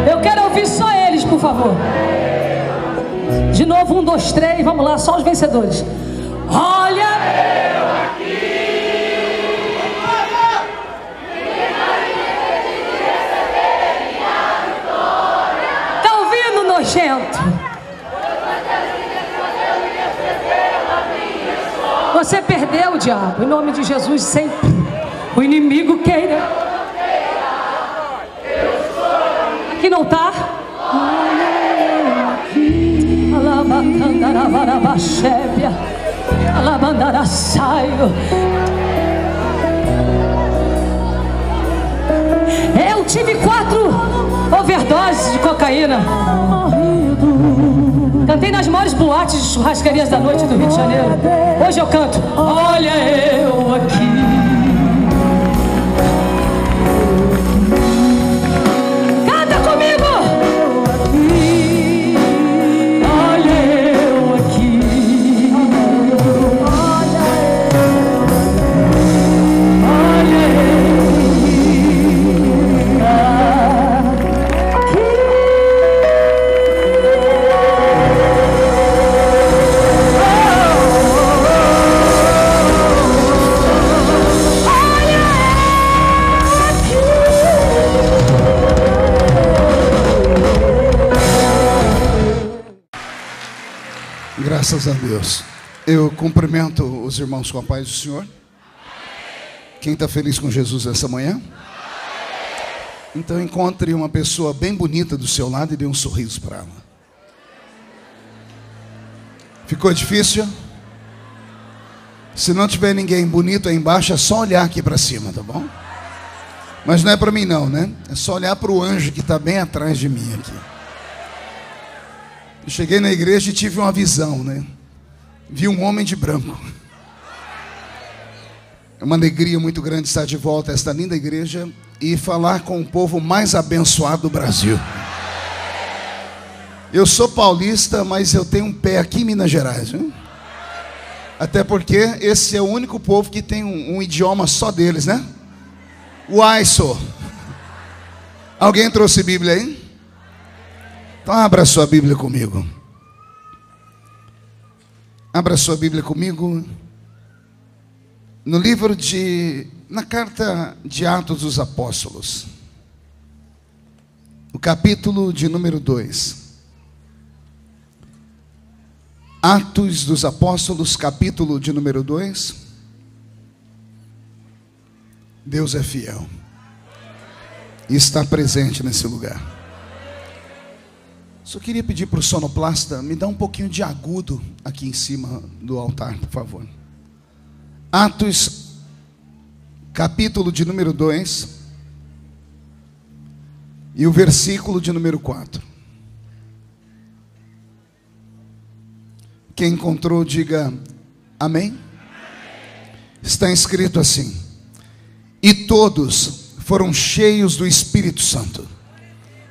Eu quero ouvir só eles, por favor. De novo, 1, 2, 3, vamos lá, só os vencedores. Olha eu aqui. Tá ouvindo, nojento? Você perdeu, diabo, em nome de Jesus, sempre. O inimigo queira. Aqui não tá? Eu tive 4 overdoses de cocaína. Cantei nas maiores boates de churrascarias da noite do Rio de Janeiro. Hoje eu canto. Olha eu aqui. Graças a Deus. Eu cumprimento os irmãos com a paz do Senhor. Quem está feliz com Jesus essa manhã? Então encontre uma pessoa bem bonita do seu lado e dê um sorriso para ela. Ficou difícil? Se não tiver ninguém bonito aí embaixo, é só olhar aqui para cima, tá bom? Mas não é para mim não, né? É só olhar para o anjo que está bem atrás de mim aqui. Eu cheguei na igreja e tive uma visão, né? Vi um homem de branco. É uma alegria muito grande estar de volta a esta linda igreja e falar com o povo mais abençoado do Brasil. Eu sou paulista, mas eu tenho um pé aqui em Minas Gerais, viu? Até porque esse é o único povo que tem um idioma só deles, né? O aiso. Alguém trouxe Bíblia aí? Então abra sua Bíblia comigo. Abra sua Bíblia comigo no livro na carta de Atos dos Apóstolos, o capítulo de número 2. Atos dos Apóstolos, capítulo de número 2. Deus é fiel e está presente nesse lugar. Só queria pedir para o sonoplasta, me dá um pouquinho de agudo aqui em cima do altar, por favor. Atos, capítulo de número 2, e o versículo de número 4. Quem encontrou, diga amém. Está escrito assim: e todos foram cheios do Espírito Santo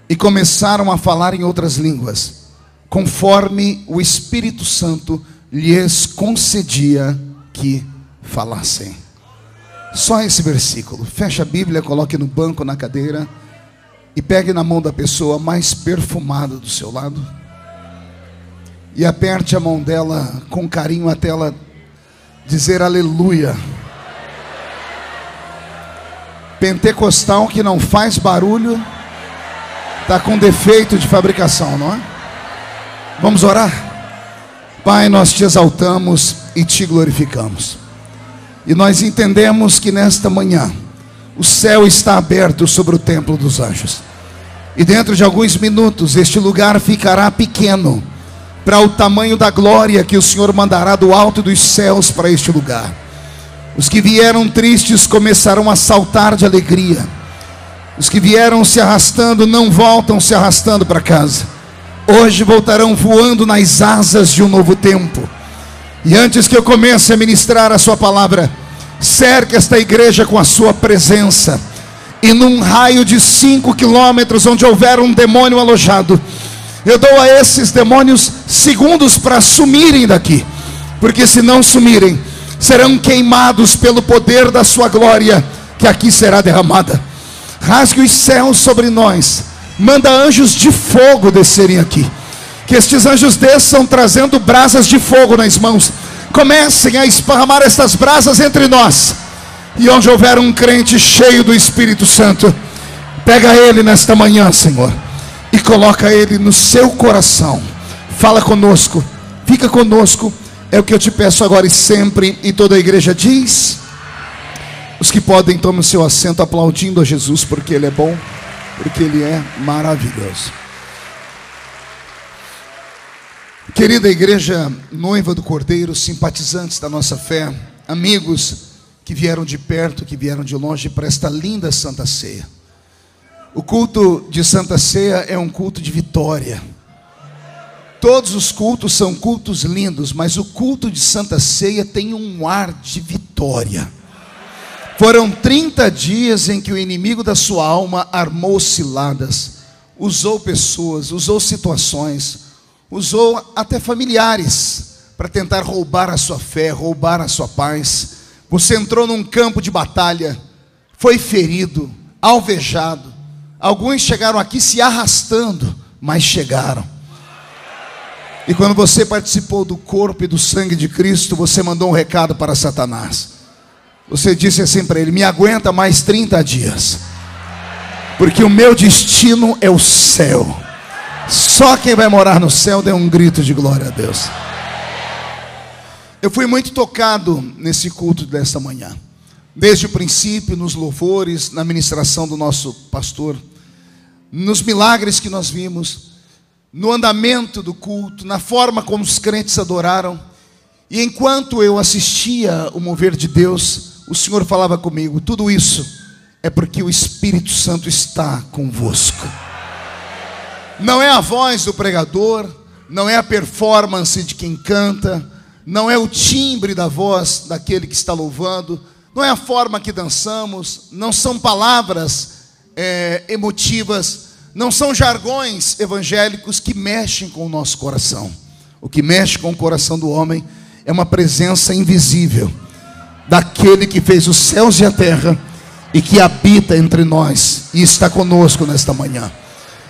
e começaram a falar em outras línguas, conforme o Espírito Santo lhes concedia que falassem. Só esse versículo. Feche a Bíblia, coloque no banco, na cadeira, e pegue na mão da pessoa mais perfumada do seu lado e aperte a mão dela com carinho até ela dizer aleluia. Pentecostal que não faz barulho está com defeito de fabricação, não é? Vamos orar? Pai, nós te exaltamos e te glorificamos, e nós entendemos que nesta manhã o céu está aberto sobre o templo dos anjos, e dentro de alguns minutos este lugar ficará pequeno para o tamanho da glória que o Senhor mandará do alto dos céus para este lugar. Os que vieram tristes começarão a saltar de alegria. Os que vieram se arrastando não voltam se arrastando para casa. Hoje voltarão voando nas asas de um novo tempo. E antes que eu comece a ministrar a sua palavra, cerque esta igreja com a sua presença, e num raio de 5 quilômetros onde houver um demônio alojado, eu dou a esses demônios segundos para sumirem daqui, porque se não sumirem, serão queimados pelo poder da sua glória, que aqui será derramada. Rasgue os céus sobre nós, manda anjos de fogo descerem aqui, que estes anjos desçam trazendo brasas de fogo nas mãos, comecem a esparramar estas brasas entre nós, e onde houver um crente cheio do Espírito Santo, pega ele nesta manhã, Senhor, e coloca ele no seu coração. Fala conosco, fica conosco, é o que eu te peço agora e sempre. E toda a igreja diz: os que podem, tomem o seu assento aplaudindo a Jesus, porque Ele é bom, porque Ele é maravilhoso. Querida igreja noiva do Cordeiro, simpatizantes da nossa fé, amigos que vieram de perto, que vieram de longe para esta linda Santa Ceia. O culto de Santa Ceia é um culto de vitória. Todos os cultos são cultos lindos, mas o culto de Santa Ceia tem um ar de vitória. Foram 30 dias em que o inimigo da sua alma armou ciladas, usou pessoas, usou situações, usou até familiares para tentar roubar a sua fé, roubar a sua paz. Você entrou num campo de batalha, foi ferido, alvejado. Alguns chegaram aqui se arrastando, mas chegaram. E quando você participou do corpo e do sangue de Cristo, você mandou um recado para Satanás. Você disse assim para ele: me aguenta mais 30 dias, porque o meu destino é o céu. Só quem vai morar no céu dê um grito de glória a Deus. Eu fui muito tocado nesse culto desta manhã, desde o princípio, nos louvores, na ministração do nosso pastor, nos milagres que nós vimos, no andamento do culto, na forma como os crentes adoraram. E enquanto eu assistia o mover de Deus, o Senhor falava comigo: tudo isso é porque o Espírito Santo está convosco. Não é a voz do pregador, não é a performance de quem canta, não é o timbre da voz daquele que está louvando, não é a forma que dançamos, não são palavras emotivas, não são jargões evangélicos que mexem com o nosso coração. O que mexe com o coração do homem é uma presença invisível daquele que fez os céus e a terra e que habita entre nós e está conosco nesta manhã.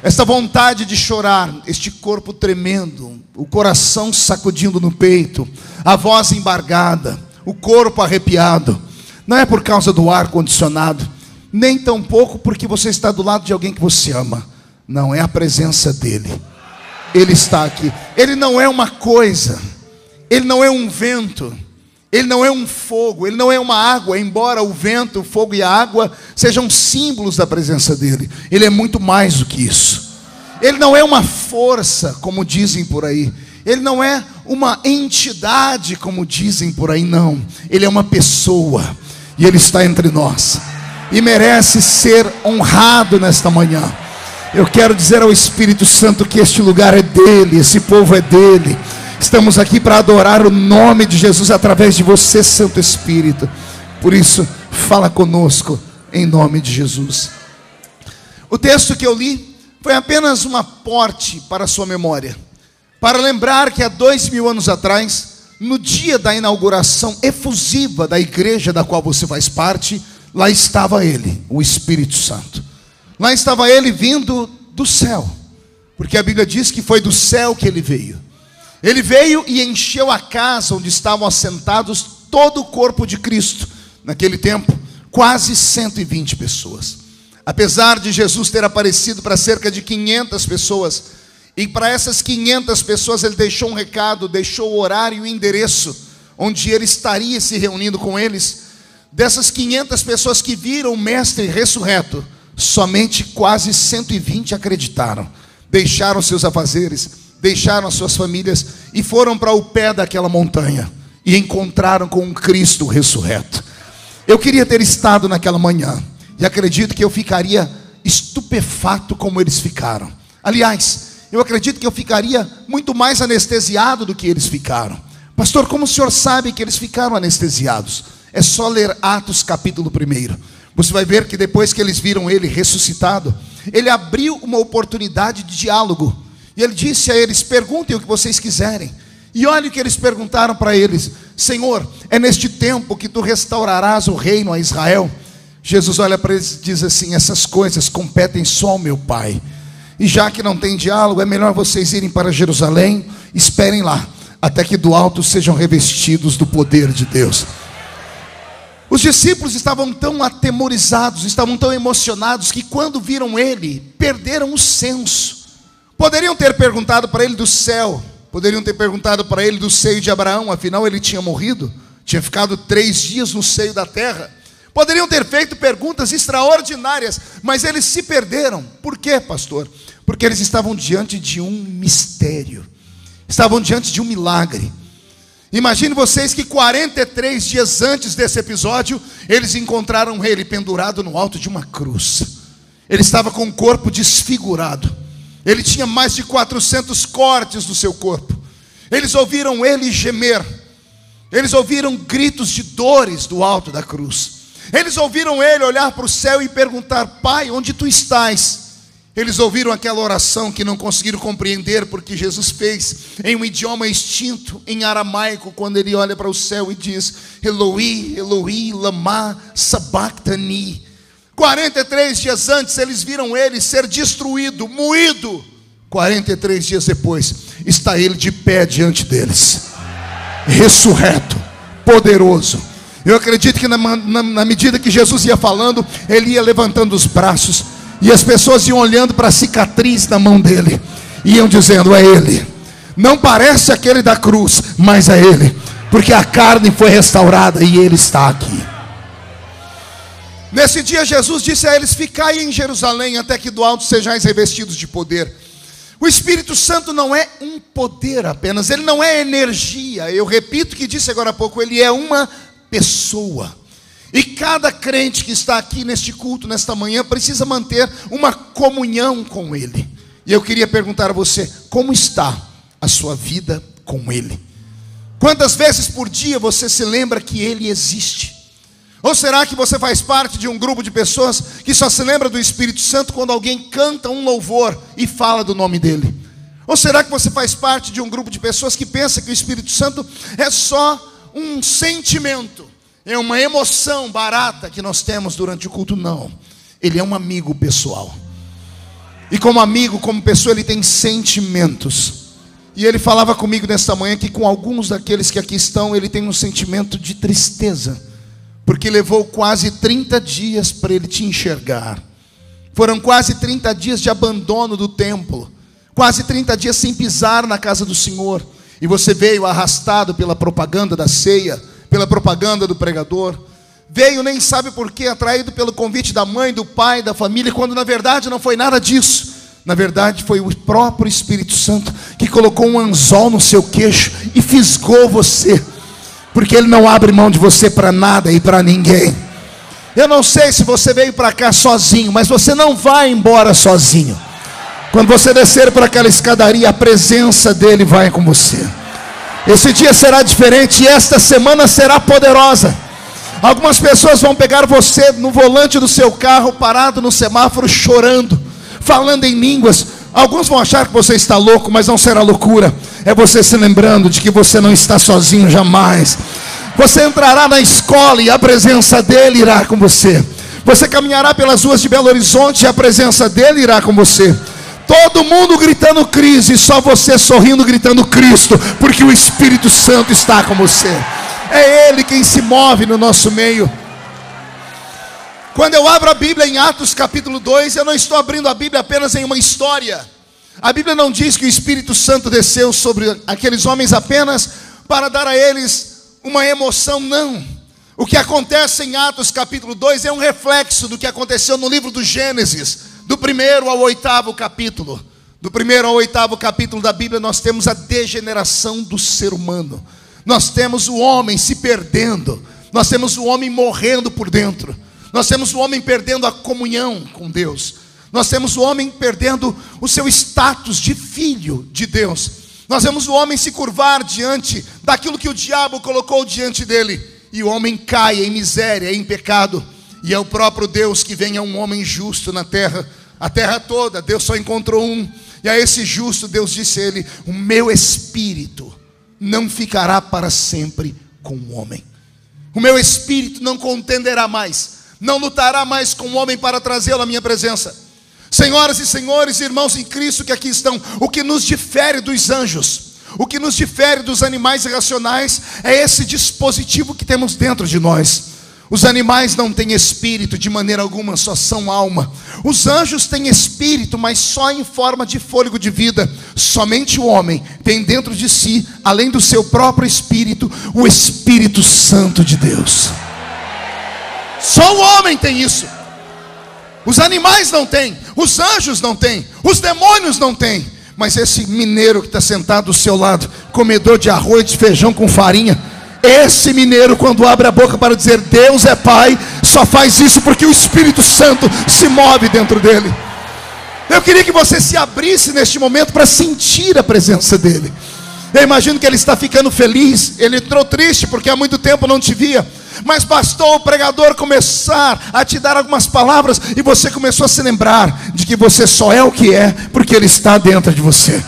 Esta vontade de chorar, este corpo tremendo, o coração sacudindo no peito, a voz embargada, o corpo arrepiado, não é por causa do ar condicionado, nem tampouco porque você está do lado de alguém que você ama. Não, é a presença dele. Ele está aqui. Ele não é uma coisa, ele não é um vento, ele não é um fogo, ele não é uma água. Embora o vento, o fogo e a água sejam símbolos da presença dele, ele é muito mais do que isso. Ele não é uma força, como dizem por aí. Ele não é uma entidade, como dizem por aí, não. Ele é uma pessoa, e ele está entre nós, e merece ser honrado nesta manhã. Eu quero dizer ao Espírito Santo que este lugar é dele, esse povo é dele. Estamos aqui para adorar o nome de Jesus através de você, Santo Espírito. Por isso, fala conosco em nome de Jesus. O texto que eu li foi apenas um aporte para a sua memória, para lembrar que há 2000 anos atrás, no dia da inauguração efusiva da igreja da qual você faz parte, lá estava ele, o Espírito Santo. Lá estava ele vindo do céu, porque a Bíblia diz que foi do céu que ele veio. Ele veio e encheu a casa onde estavam assentados todo o corpo de Cristo. Naquele tempo, quase 120 pessoas. Apesar de Jesus ter aparecido para cerca de 500 pessoas, e para essas 500 pessoas ele deixou um recado, deixou o horário e o endereço onde ele estaria se reunindo com eles. Dessas 500 pessoas que viram o Mestre ressurreto, somente quase 120 acreditaram. Deixaram seus afazeres, deixaram as suas famílias e foram para o pé daquela montanha e encontraram com um Cristo ressurreto. Eu queria ter estado naquela manhã e acredito que eu ficaria estupefato como eles ficaram. Aliás, eu acredito que eu ficaria muito mais anestesiado do que eles ficaram. Pastor, como o senhor sabe que eles ficaram anestesiados? É só ler Atos capítulo 1. Você vai ver que depois que eles viram ele ressuscitado, ele abriu uma oportunidade de diálogo. E ele disse a eles: perguntem o que vocês quiserem. E olha o que eles perguntaram para eles: Senhor, é neste tempo que tu restaurarás o reino a Israel? Jesus olha para eles e diz assim: essas coisas competem só ao meu Pai. E já que não tem diálogo, é melhor vocês irem para Jerusalém, esperem lá, até que do alto sejam revestidos do poder de Deus. Os discípulos estavam tão atemorizados, estavam tão emocionados, que quando viram ele, perderam o senso. Poderiam ter perguntado para ele do céu, poderiam ter perguntado para ele do seio de Abraão, afinal ele tinha morrido, tinha ficado 3 dias no seio da terra. Poderiam ter feito perguntas extraordinárias, mas eles se perderam. Por quê, pastor? Porque eles estavam diante de um mistério, estavam diante de um milagre. Imagine vocês que 43 dias antes desse episódio, eles encontraram ele pendurado no alto de uma cruz. Ele estava com o corpo desfigurado. Ele tinha mais de 400 cortes no seu corpo. Eles ouviram ele gemer. Eles ouviram gritos de dores do alto da cruz. Eles ouviram ele olhar para o céu e perguntar: Pai, onde tu estás? Eles ouviram aquela oração que não conseguiram compreender, porque Jesus fez em um idioma extinto, em aramaico, quando ele olha para o céu e diz: Eloi, Eloi, lama sabachthani. 43 dias antes eles viram ele ser destruído, moído. 43 dias depois está ele de pé diante deles, ressurreto, poderoso. Eu acredito que na medida que Jesus ia falando, ele ia levantando os braços, e as pessoas iam olhando para a cicatriz na mão dele, iam dizendo: é ele. Não parece aquele da cruz, mas é ele, porque a carne foi restaurada e ele está aqui. Nesse dia Jesus disse a eles: ficai em Jerusalém até que do alto sejais revestidos de poder. O Espírito Santo não é um poder apenas, ele não é energia. Eu repito o que disse agora há pouco, ele é uma pessoa. E cada crente que está aqui neste culto, nesta manhã, precisa manter uma comunhão com ele. E eu queria perguntar a você: como está a sua vida com ele? Quantas vezes por dia você se lembra que ele existe? Ou será que você faz parte de um grupo de pessoas que só se lembra do Espírito Santo quando alguém canta um louvor e fala do nome dele? Ou será que você faz parte de um grupo de pessoas que pensa que o Espírito Santo é só um sentimento, é uma emoção barata que nós temos durante o culto? Não, ele é um amigo pessoal. E como amigo, como pessoa, ele tem sentimentos. E ele falava comigo nesta manhã que com alguns daqueles que aqui estão, ele tem um sentimento de tristeza, porque levou quase 30 dias para ele te enxergar. Foram quase 30 dias de abandono do templo, quase 30 dias sem pisar na casa do Senhor. E você veio arrastado pela propaganda da ceia, pela propaganda do pregador. Veio nem sabe por quê, atraído pelo convite da mãe, do pai, da família, quando na verdade não foi nada disso. Na verdade foi o próprio Espírito Santo que colocou um anzol no seu queixo e fisgou você, porque ele não abre mão de você para nada e para ninguém. Eu não sei se você veio para cá sozinho, mas você não vai embora sozinho. Quando você descer por aquela escadaria, a presença dele vai com você. Esse dia será diferente e esta semana será poderosa. Algumas pessoas vão pegar você no volante do seu carro, parado no semáforo, chorando, falando em línguas. Alguns vão achar que você está louco, mas não será loucura. é você se lembrando de que você não está sozinho jamais. Você entrará na escola e a presença dele irá com você. Você caminhará pelas ruas de Belo Horizonte e a presença dele irá com você. Todo mundo gritando crise, só você sorrindo gritando Cristo, porque o Espírito Santo está com você. É ele quem se move no nosso meio. Quando eu abro a Bíblia em Atos capítulo 2, eu não estou abrindo a Bíblia apenas em uma história. A Bíblia não diz que o Espírito Santo desceu sobre aqueles homens apenas para dar a eles uma emoção, não. O que acontece em Atos capítulo 2 é um reflexo do que aconteceu no livro do Gênesis, do 1º ao 8º capítulo. Do 1º ao 8º capítulo da Bíblia nós temos a degeneração do ser humano. Nós temos o homem se perdendo. Nós temos o homem morrendo por dentro. Nós temos o homem perdendo a comunhão com Deus. Nós temos o homem perdendo o seu status de filho de Deus. Nós vemos o homem se curvar diante daquilo que o diabo colocou diante dele. E o homem cai em miséria, em pecado. E é o próprio Deus que vem a um homem justo na terra. A terra toda, Deus só encontrou um. E a esse justo Deus disse a ele: o meu espírito não ficará para sempre com o homem. O meu espírito não contenderá mais, não lutará mais com o homem para trazê-lo à minha presença. Senhoras e senhores, irmãos em Cristo que aqui estão, o que nos difere dos anjos, o que nos difere dos animais irracionais, é esse dispositivo que temos dentro de nós. Os animais não têm espírito de maneira alguma, só são alma. Os anjos têm espírito, mas só em forma de fôlego de vida. Somente o homem tem dentro de si, além do seu próprio espírito, o Espírito Santo de Deus. Só o homem tem isso. Os animais não têm, os anjos não têm, os demônios não têm. Mas esse mineiro que está sentado do seu lado, comedor de arroz, de feijão com farinha, esse mineiro, quando abre a boca para dizer Deus é Pai, só faz isso porque o Espírito Santo se move dentro dele. Eu queria que você se abrisse neste momento para sentir a presença dele. Eu imagino que ele está ficando feliz. Ele entrou triste porque há muito tempo não te via, mas bastou o pregador começar a te dar algumas palavras e você começou a se lembrar de que você só é o que é porque ele está dentro de você.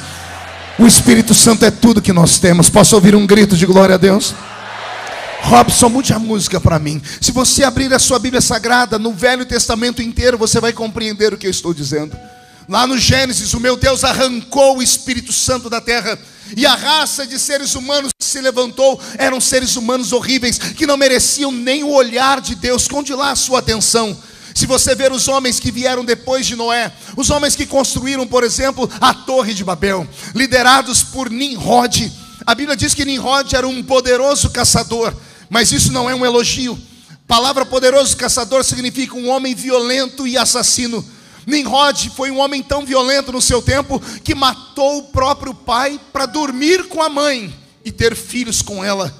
O Espírito Santo é tudo que nós temos. Posso ouvir um grito de glória a Deus? Robson, mude a música para mim. Se você abrir a sua Bíblia Sagrada, no Velho Testamento inteiro, você vai compreender o que eu estou dizendo. Lá no Gênesis, o meu Deus arrancou o Espírito Santo da terra, e a raça de seres humanos que se levantou eram seres humanos horríveis, que não mereciam nem o olhar de Deus. Esconde lá a sua atenção. Se você ver os homens que vieram depois de Noé, os homens que construíram, por exemplo, a Torre de Babel, liderados por Nimrod. A Bíblia diz que Nimrod era um poderoso caçador, mas isso não é um elogio. A palavra poderoso caçador significa um homem violento e assassino. Nimrod foi um homem tão violento no seu tempo que matou o próprio pai para dormir com a mãe e ter filhos com ela.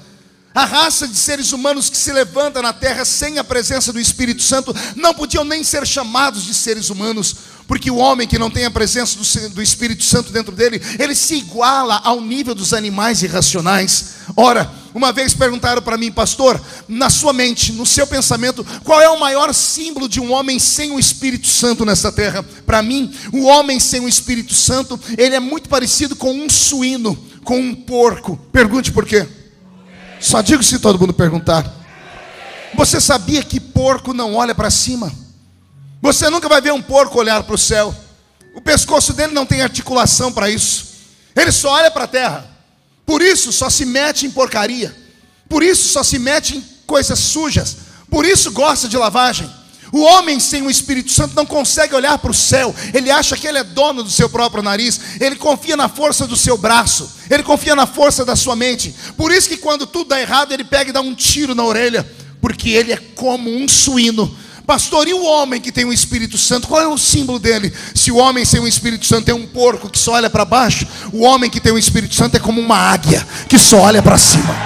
A raça de seres humanos que se levanta na terra sem a presença do Espírito Santo não podiam nem ser chamados de seres humanos, porque o homem que não tem a presença do Espírito Santo dentro dele, ele se iguala ao nível dos animais irracionais. Ora, uma vez perguntaram para mim: pastor, na sua mente, no seu pensamento, qual é o maior símbolo de um homem sem o Espírito Santo nessa terra? Para mim, o homem sem o Espírito Santo, ele é muito parecido com um suíno, com um porco. Pergunte por quê? Só digo se todo mundo perguntar. Você sabia que porco não olha para cima? Você nunca vai ver um porco olhar para o céu. O pescoço dele não tem articulação para isso. Ele só olha para a terra. Por isso só se mete em porcaria. Por isso só se mete em coisas sujas. Por isso gosta de lavagem. O homem sem o Espírito Santo não consegue olhar para o céu. Ele acha que ele é dono do seu próprio nariz. Ele confia na força do seu braço. Ele confia na força da sua mente. Por isso que quando tudo dá errado, ele pega e dá um tiro na orelha. Porque ele é como um suíno. Pastor, e o homem que tem o Espírito Santo, qual é o símbolo dele? Se o homem sem o Espírito Santo é um porco que só olha para baixo, o homem que tem o Espírito Santo é como uma águia que só olha para cima.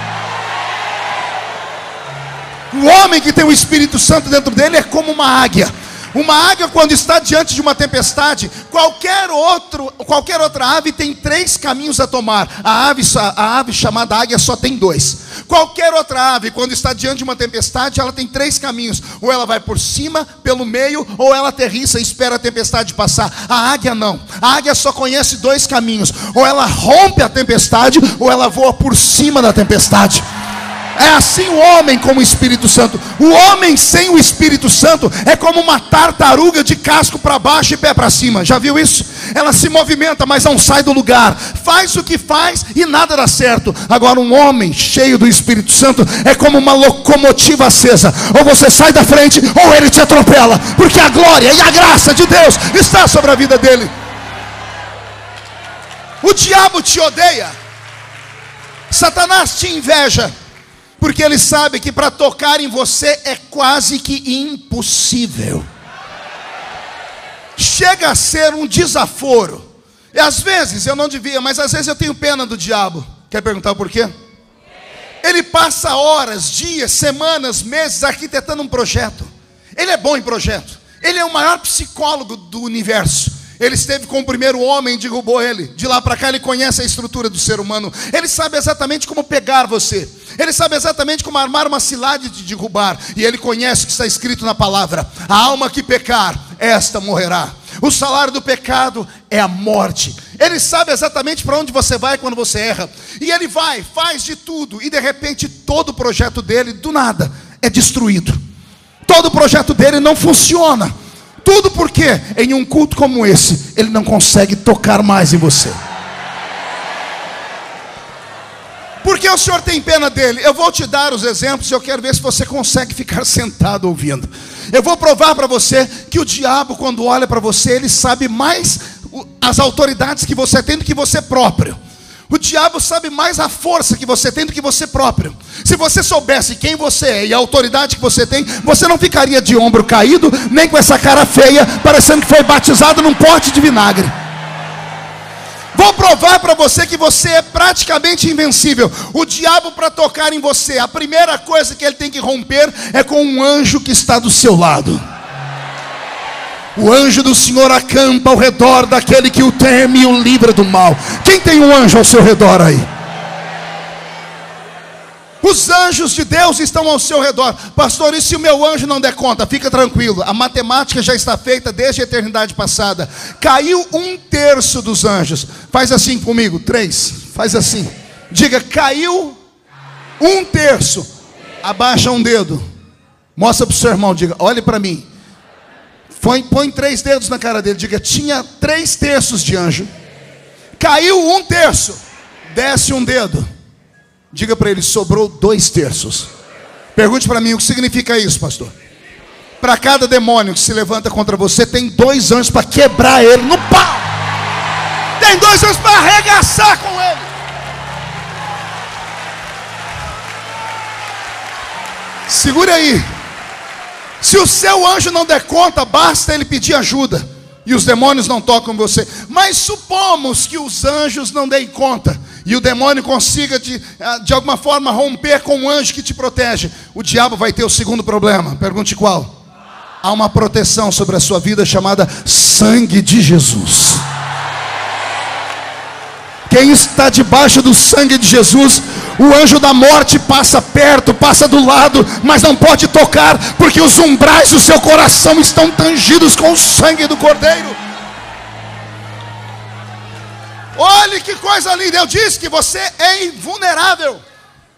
O homem que tem o Espírito Santo dentro dele é como uma águia. Uma águia, quando está diante de uma tempestade, qualquer outra ave tem 3 caminhos a tomar. A ave chamada águia só tem 2. Qualquer outra ave, quando está diante de uma tempestade, ela tem 3 caminhos. Ou ela vai por cima, pelo meio, ou ela aterrissa e espera a tempestade passar. A águia não. A águia só conhece 2 caminhos. Ou ela rompe a tempestade, ou ela voa por cima da tempestade. É assim o homem com o Espírito Santo. O homem sem o Espírito Santo é como uma tartaruga de casco para baixo e pé para cima. Já viu isso? Ela se movimenta, mas não sai do lugar. Faz o que faz e nada dá certo. Agora um homem cheio do Espírito Santo é como uma locomotiva acesa. Ou você sai da frente, ou ele te atropela. Porque a glória e a graça de Deus está sobre a vida dele. O diabo te odeia. Satanás te inveja. Porque ele sabe que para tocar em você é quase que impossível. Chega a ser um desaforo. E às vezes, eu não devia, mas às vezes eu tenho pena do diabo. Quer perguntar por quê? Ele passa horas, dias, semanas, meses arquitetando um projeto. Ele é bom em projeto. Ele é o maior psicólogo do universo. Ele esteve com o primeiro homem e derrubou ele. De lá para cá ele conhece a estrutura do ser humano. Ele sabe exatamente como pegar você. Ele sabe exatamente como armar uma cilada de derrubar. E ele conhece o que está escrito na palavra: a alma que pecar, esta morrerá. O salário do pecado é a morte. Ele sabe exatamente para onde você vai quando você erra. E ele vai, faz de tudo. E de repente todo o projeto dele, do nada, é destruído. Todo o projeto dele não funciona. Tudo porque em um culto como esse ele não consegue tocar mais em você. Porque o Senhor tem pena dele. Eu vou te dar os exemplos e eu quero ver se você consegue ficar sentado ouvindo. Eu vou provar para você que o diabo, quando olha para você, ele sabe mais as autoridades que você tem do que você próprio. O diabo sabe mais a força que você tem do que você próprio. Se você soubesse quem você é e a autoridade que você tem, você não ficaria de ombro caído, nem com essa cara feia, parecendo que foi batizado num pote de vinagre. Vou provar para você que você é praticamente invencível. O diabo, para tocar em você, a primeira coisa que ele tem que romper é com um anjo que está do seu lado. O anjo do Senhor acampa ao redor daquele que o teme e o livra do mal. Quem tem um anjo ao seu redor aí? Os anjos de Deus estão ao seu redor. Pastor, e se o meu anjo não der conta? Fica tranquilo, a matemática já está feita desde a eternidade passada. Caiu 1/3 dos anjos. Faz assim comigo, 3. Faz assim. Diga, caiu 1/3. Abaixa um dedo. Mostra para o seu irmão, diga, olhe para mim. Põe 3 dedos na cara dele. Diga, tinha 3/3 de anjo. Caiu 1/3. Desce um dedo. Diga para ele, sobrou 2/3. Pergunte para mim, o que significa isso, pastor? Para cada demônio que se levanta contra você, tem 2 anjos para quebrar ele no pau. Tem 2 anjos para arregaçar com ele. Segura aí. Se o seu anjo não der conta, basta ele pedir ajuda. E os demônios não tocam você. Mas supomos que os anjos não deem conta. E o demônio consiga de alguma forma romper com o anjo que te protege. O diabo vai ter o segundo problema. Pergunte qual? Há uma proteção sobre a sua vida chamada sangue de Jesus. Quem está debaixo do sangue de Jesus, o anjo da morte passa perto, passa do lado, mas não pode tocar, porque os umbrais do seu coração estão tangidos com o sangue do Cordeiro. Olhe que coisa linda. Eu disse que você é invulnerável.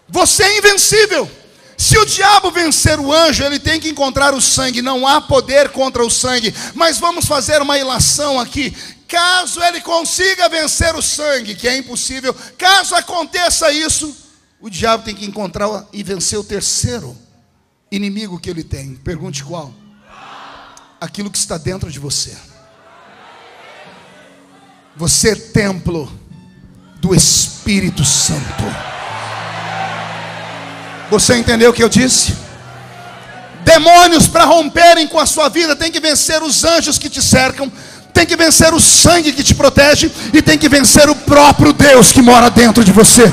Você é invencível. Se o diabo vencer o anjo, ele tem que encontrar o sangue. Não há poder contra o sangue. Mas vamos fazer uma ilação aqui. Caso ele consiga vencer o sangue, que é impossível, caso aconteça isso, o diabo tem que encontrar e vencer o terceiro inimigo que ele tem. Pergunte qual? Aquilo que está dentro de você. Você é templo do Espírito Santo. Você entendeu o que eu disse? Demônios, para romperem com a sua vida, tem que vencer os anjos que te cercam, tem que vencer o sangue que te protege, e tem que vencer o próprio Deus que mora dentro de você.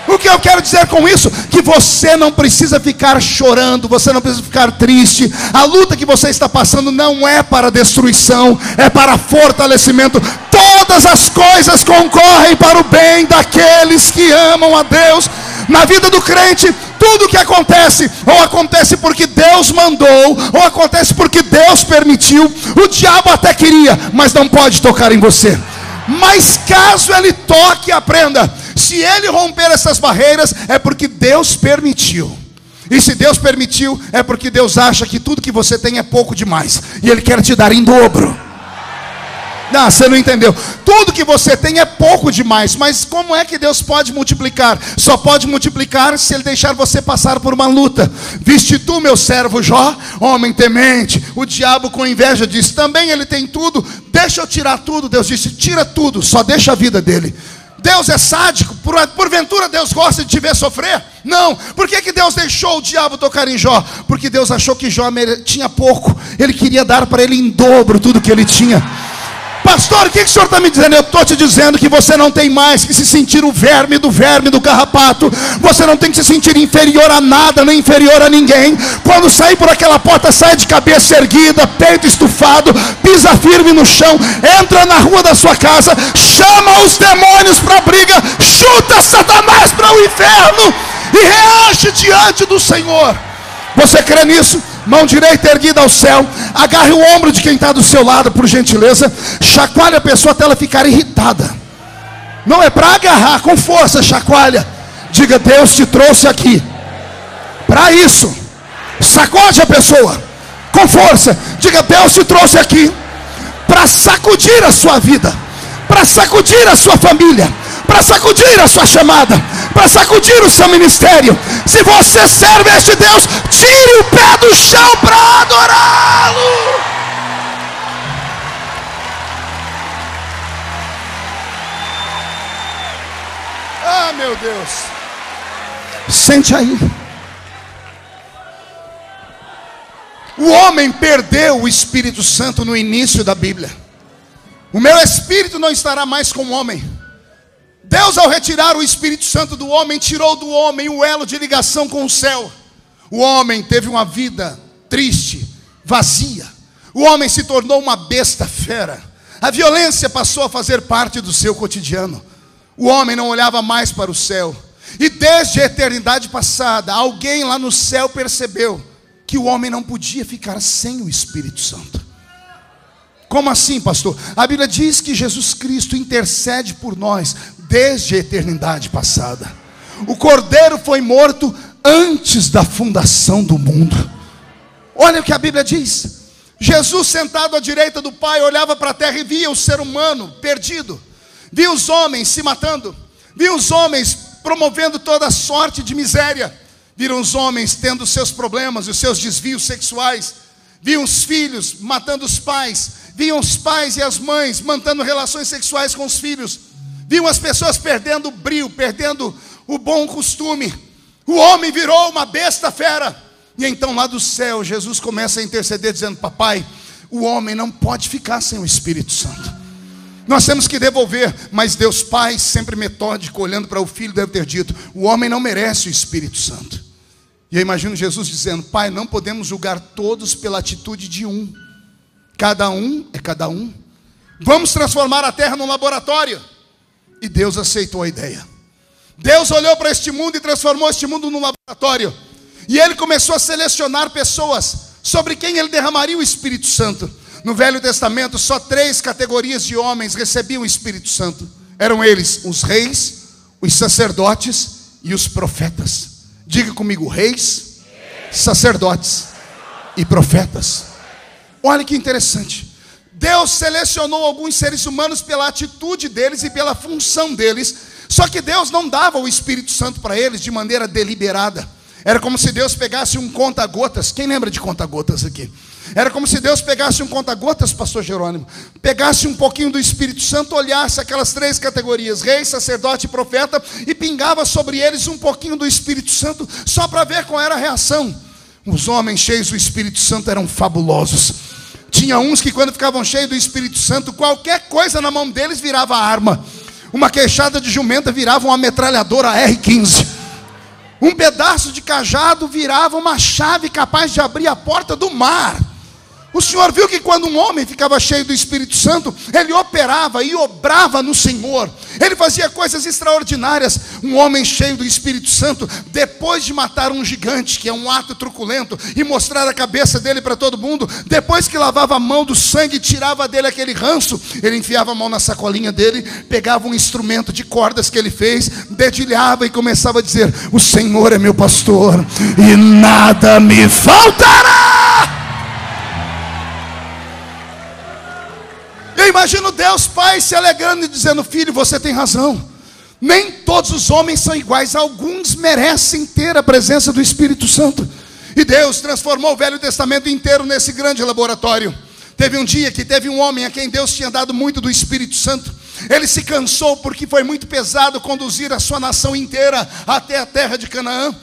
O que eu quero dizer com isso? Que você não precisa ficar chorando, você não precisa ficar triste. A luta que você está passando não é para destruição, é para fortalecimento. Todas as coisas concorrem para o bem daqueles que amam a Deus. Na vida do crente, tudo que acontece, ou acontece porque Deus mandou, ou acontece porque Deus permitiu. O diabo até queria, mas não pode tocar em você. Mas caso ele toque, aprenda: se ele romper essas barreiras, é porque Deus permitiu. E se Deus permitiu, é porque Deus acha que tudo que você tem é pouco demais, e Ele quer te dar em dobro. Não, você não entendeu. Tudo que você tem é pouco demais. Mas como é que Deus pode multiplicar? Só pode multiplicar se Ele deixar você passar por uma luta. Viste tu, meu servo Jó, homem temente. O diabo com inveja disse: também ele tem tudo, deixa eu tirar tudo. Deus disse: tira tudo, só deixa a vida dele. Deus é sádico? Porventura Deus gosta de te ver sofrer? Não. Por que Deus deixou o diabo tocar em Jó? Porque Deus achou que Jó tinha pouco. Ele queria dar para ele em dobro tudo que ele tinha. Pastor, o que o senhor está me dizendo? Eu estou te dizendo que você não tem mais que se sentir o verme do carrapato. Você não tem que se sentir inferior a nada, nem inferior a ninguém. Quando sair por aquela porta, sai de cabeça erguida, peito estufado, pisa firme no chão, entra na rua da sua casa, chama os demônios para a briga, chuta Satanás para o inferno e reage diante do Senhor. Você crê nisso? Mão direita erguida ao céu. Agarre o ombro de quem está do seu lado, por gentileza. Chacoalhe a pessoa até ela ficar irritada. Não é para agarrar, com força, chacoalha. Diga: Deus te trouxe aqui para isso. Sacode a pessoa com força. Diga: Deus te trouxe aqui para sacudir a sua vida, para sacudir a sua família, para sacudir a sua chamada, para sacudir o seu ministério. Se você serve a este Deus, tire o pé do chão para adorá-lo. Ah, meu Deus. Sente aí. O homem perdeu o Espírito Santo no início da Bíblia. O meu espírito não estará mais com o homem. Deus, ao retirar o Espírito Santo do homem, tirou do homem o elo de ligação com o céu. O homem teve uma vida triste, vazia. O homem se tornou uma besta fera. A violência passou a fazer parte do seu cotidiano. O homem não olhava mais para o céu. E desde a eternidade passada, alguém lá no céu percebeu que o homem não podia ficar sem o Espírito Santo. Como assim, pastor? A Bíblia diz que Jesus Cristo intercede por nós desde a eternidade passada. O Cordeiro foi morto antes da fundação do mundo. Olha o que a Bíblia diz. Jesus, sentado à direita do Pai, olhava para a terra e via o ser humano perdido. Via os homens se matando. Via os homens promovendo toda sorte de miséria. Viram os homens tendo seus problemas, os seus desvios sexuais. Viam os filhos matando os pais. Viam os pais e as mães mantendo relações sexuais com os filhos. Viam as pessoas perdendo o brio, perdendo o bom costume. O homem virou uma besta fera. E então lá do céu, Jesus começa a interceder dizendo: papai, o homem não pode ficar sem o Espírito Santo. Nós temos que devolver. Mas Deus Pai, sempre metódico, olhando para o Filho, deve ter dito: o homem não merece o Espírito Santo. E eu imagino Jesus dizendo: pai, não podemos julgar todos pela atitude de um. Cada um é cada um. Vamos transformar a terra num laboratório. E Deus aceitou a ideia. Deus olhou para este mundo e transformou este mundo num laboratório. E Ele começou a selecionar pessoas sobre quem Ele derramaria o Espírito Santo. No Velho Testamento, só 3 categorias de homens recebiam o Espírito Santo. Eram eles os reis, os sacerdotes e os profetas. Diga comigo: reis, sacerdotes e profetas. Olha que interessante. Deus selecionou alguns seres humanos pela atitude deles e pela função deles. Só que Deus não dava o Espírito Santo para eles de maneira deliberada. Era como se Deus pegasse um conta-gotas. Quem lembra de conta-gotas aqui? Era como se Deus pegasse um conta-gotas, pastor Jerônimo, pegasse um pouquinho do Espírito Santo, olhasse aquelas 3 categorias, rei, sacerdote e profeta, e pingava sobre eles um pouquinho do Espírito Santo, só para ver qual era a reação. Os homens cheios do Espírito Santo eram fabulosos. Tinha uns que, quando ficavam cheios do Espírito Santo, qualquer coisa na mão deles virava arma. Uma queixada de jumenta virava uma metralhadora R15. Um pedaço de cajado virava uma chave capaz de abrir a porta do mar. O Senhor viu que quando um homem ficava cheio do Espírito Santo, ele operava e obrava no Senhor. Ele fazia coisas extraordinárias. Um homem cheio do Espírito Santo, depois de matar um gigante, que é um ato truculento, e mostrar a cabeça dele para todo mundo, depois que lavava a mão do sangue, tirava dele aquele ranço, ele enfiava a mão na sacolinha dele, pegava um instrumento de cordas que ele fez, dedilhava e começava a dizer: o Senhor é meu pastor e nada me faltará. Eu imagino Deus Pai se alegrando e dizendo: filho, você tem razão. Nem todos os homens são iguais. Alguns merecem ter a presença do Espírito Santo. E Deus transformou o Velho Testamento inteiro nesse grande laboratório. Teve um dia que teve um homem a quem Deus tinha dado muito do Espírito Santo. Ele se cansou porque foi muito pesado conduzir a sua nação inteira até a terra de Canaã.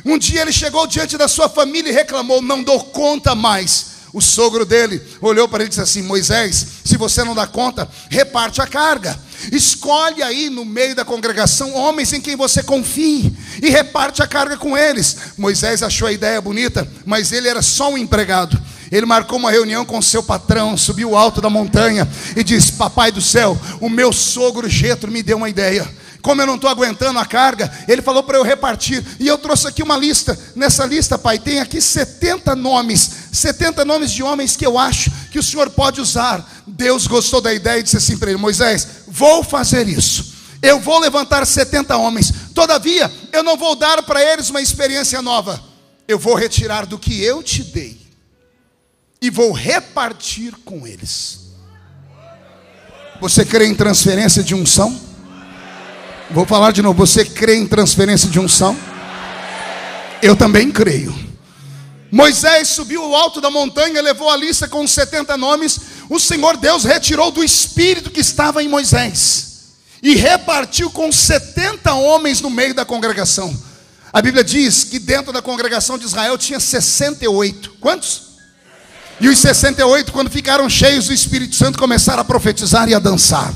Um dia ele chegou diante da sua família e reclamou: não dou conta mais. O sogro dele olhou para ele e disse assim: Moisés, se você não dá conta, reparte a carga. Escolhe aí no meio da congregação homens em quem você confie e reparte a carga com eles. Moisés achou a ideia bonita, mas ele era só um empregado. Ele marcou uma reunião com seu patrão, subiu o alto da montanha e disse: papai do céu, o meu sogro Jetro me deu uma ideia. Como eu não estou aguentando a carga, ele falou para eu repartir. E eu trouxe aqui uma lista. Nessa lista, pai, tem aqui 70 nomes. 70 nomes de homens que eu acho que o senhor pode usar. Deus gostou da ideia e disse assim para ele: Moisés, vou fazer isso. Eu vou levantar 70 homens. Todavia, eu não vou dar para eles uma experiência nova. Eu vou retirar do que eu te dei e vou repartir com eles. Você crê em transferência de unção? Vou falar de novo. Você crê em transferência de unção? Eu também creio. Moisés subiu ao alto da montanha, levou a lista com os 70 nomes. O Senhor Deus retirou do espírito que estava em Moisés e repartiu com 70 homens no meio da congregação. A Bíblia diz que dentro da congregação de Israel tinha 68. Quantos? E os 68, quando ficaram cheios do Espírito Santo, começaram a profetizar e a dançar.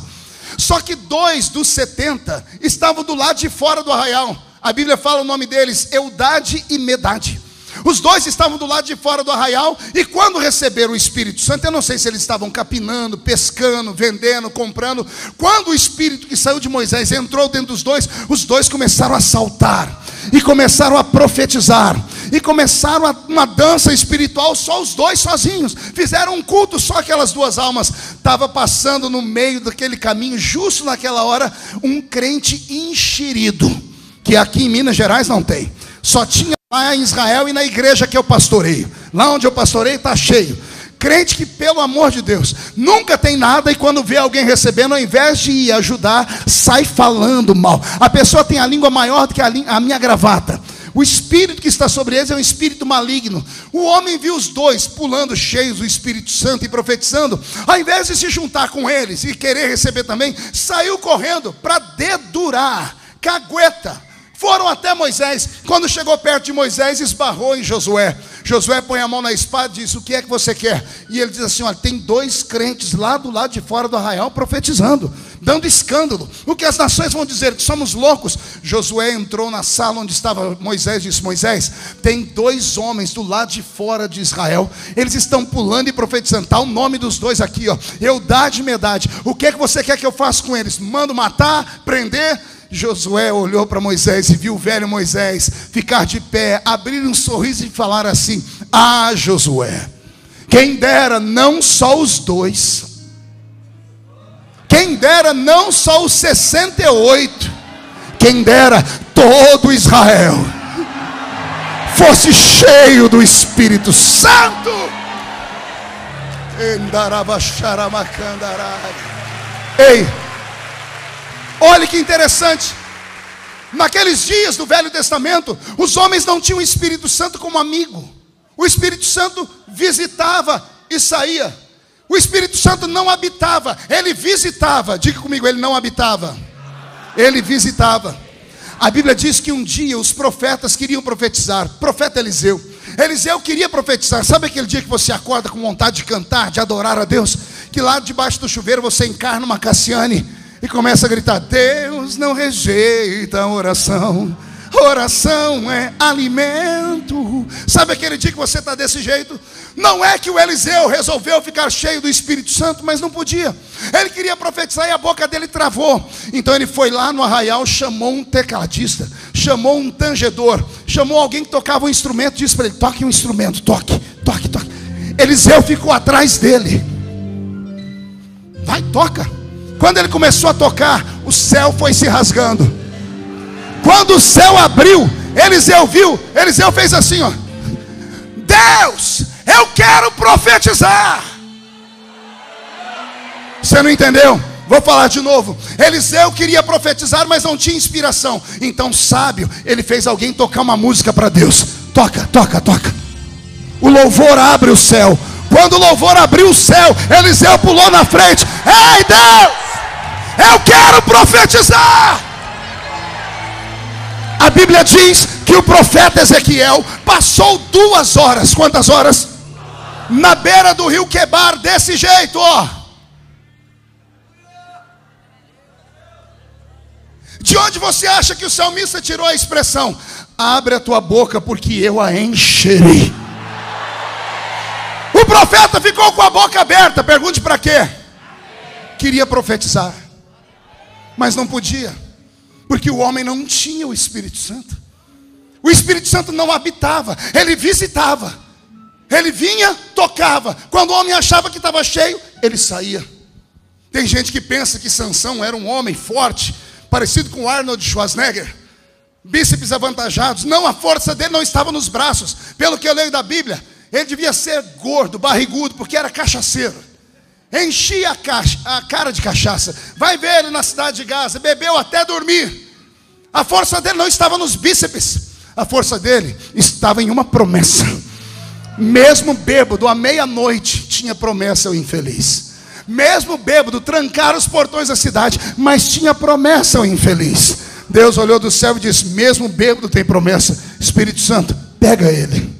Só que 2 dos 70 estavam do lado de fora do arraial. A Bíblia fala o nome deles: Eldade e Medade. Os 2 estavam do lado de fora do arraial. E quando receberam o Espírito Santo, eu não sei se eles estavam capinando, pescando, vendendo, comprando. Quando o Espírito que saiu de Moisés entrou dentro dos 2, os 2 começaram a saltar e começaram a profetizar e começaram uma dança espiritual. Só os 2 sozinhos fizeram um culto, só aquelas 2 almas. Estava passando no meio daquele caminho, justo naquela hora, um crente enxerido, que aqui em Minas Gerais não tem. Só tinha lá em Israel e na igreja que eu pastoreio. Lá onde eu pastoreio está cheio. Crente que, pelo amor de Deus, nunca tem nada, e quando vê alguém recebendo, ao invés de ir ajudar, sai falando mal. A pessoa tem a língua maior do que a minha gravata. O espírito que está sobre eles é um espírito maligno. O homem viu os 2 pulando cheios do Espírito Santo e profetizando. Ao invés de se juntar com eles e querer receber também, saiu correndo para dedurar, cagueta. Foram até Moisés. Quando chegou perto de Moisés, esbarrou em Josué. Josué põe a mão na espada e diz: o que é que você quer? E ele diz assim: olha, tem 2 crentes lá do lado de fora do arraial profetizando, dando escândalo. O que as nações vão dizer? Que somos loucos. Josué entrou na sala onde estava Moisés e disse: Moisés, tem 2 homens do lado de fora de Israel. Eles estão pulando e profetizando. Está o nome dos 2 aqui, ó, Eldade e Medade. O que é que você quer que eu faça com eles? Mando matar, prender? Josué olhou para Moisés e viu o velho Moisés ficar de pé, abrir um sorriso e falar assim: ah, Josué, quem dera não só os 2, quem dera não só os 68, quem dera todo Israel fosse cheio do Espírito Santo. Ei, olha que interessante. Naqueles dias do Velho Testamento, os homens não tinham o Espírito Santo como amigo. O Espírito Santo visitava e saía. O Espírito Santo não habitava, ele visitava. Diga comigo, ele não habitava, ele visitava. A Bíblia diz que um dia os profetas queriam profetizar. Profeta Eliseu queria profetizar. Sabe aquele dia que você acorda com vontade de cantar, de adorar a Deus? Que lá debaixo do chuveiro você encarna uma Cassiane. e começa a gritar: Deus não rejeita a oração. Oração é alimento. Sabe aquele dia que você está desse jeito? Não é que o Eliseu resolveu ficar cheio do Espírito Santo, mas não podia. Ele queria profetizar e a boca dele travou. Então ele foi lá no arraial, chamou um tecladista, chamou um tangedor, chamou alguém que tocava um instrumento, disse para ele: toque um instrumento, toque, toque, toque. Eliseu ficou atrás dele. Vai, toca. Quando ele começou a tocar, o céu foi se rasgando. Quando o céu abriu, Eliseu viu, Eliseu fez assim, ó: Deus, eu quero profetizar. Você não entendeu? Vou falar de novo. Eliseu queria profetizar, mas não tinha inspiração. Então, sábio, ele fez alguém tocar uma música para Deus. Toca, toca, toca. O louvor abre o céu. Quando o louvor abriu o céu, Eliseu pulou na frente: ei, Deus, eu quero profetizar. A Bíblia diz que o profeta Ezequiel passou 2 horas. Quantas horas? Na beira do rio Quebar, desse jeito, ó. De onde você acha que o salmista tirou a expressão: abre a tua boca porque eu a encherei? O profeta ficou com a boca aberta. Pergunte para quê? Queria profetizar, mas não podia, porque o homem não tinha o Espírito Santo. O Espírito Santo não habitava, ele visitava. Ele vinha, tocava. Quando o homem achava que estava cheio, ele saía. Tem gente que pensa que Sansão era um homem forte, parecido com Arnold Schwarzenegger, bíceps avantajados. Não, a força dele não estava nos braços. Pelo que eu leio da Bíblia, ele devia ser gordo, barrigudo, porque era cachaceiro. Enchia a cara de cachaça. Vai ver ele na cidade de Gaza, bebeu até dormir. A força dele não estava nos bíceps. A força dele estava em uma promessa. Mesmo bêbado, à meia-noite, tinha promessa ao infeliz. Mesmo bêbado, trancaram os portões da cidade, mas tinha promessa ao infeliz. Deus olhou do céu e disse: mesmo bêbado tem promessa. Espírito Santo, pega ele.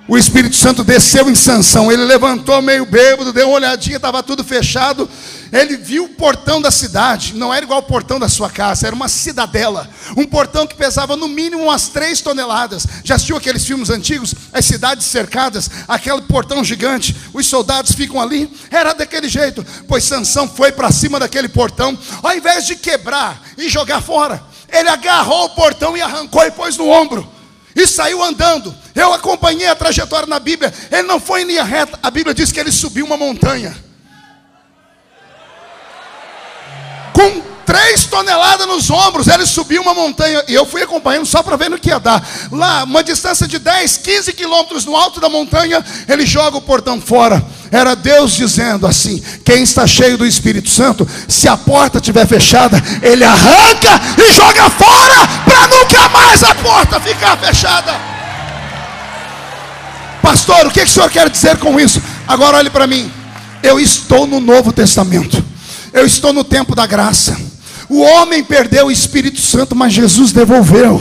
O Espírito Santo desceu em Sansão. Ele levantou meio bêbado, deu uma olhadinha, estava tudo fechado. Ele viu o portão da cidade. Não era igual o portão da sua casa, era uma cidadela. Um portão que pesava no mínimo umas 3 toneladas. Já assistiu aqueles filmes antigos? As cidades cercadas, aquele portão gigante, os soldados ficam ali. Era daquele jeito. Pois Sansão foi para cima daquele portão. Ao invés de quebrar e jogar fora, ele agarrou o portão e arrancou e pôs no ombro. E saiu andando. Eu acompanhei a trajetória na Bíblia. Ele não foi em linha reta. A Bíblia diz que ele subiu uma montanha com 3 toneladas nos ombros. Ele subiu uma montanha. E eu fui acompanhando só para ver no que ia dar. Lá, uma distância de 10, 15 quilômetros no alto da montanha, ele joga o portão fora. Era Deus dizendo assim: quem está cheio do Espírito Santo, se a porta estiver fechada, ele arranca e joga fora, para nunca mais a porta ficar fechada. Pastor, o que o senhor quer dizer com isso? Agora olhe para mim. Eu estou no Novo Testamento. Eu estou no tempo da graça. O homem perdeu o Espírito Santo, mas Jesus devolveu.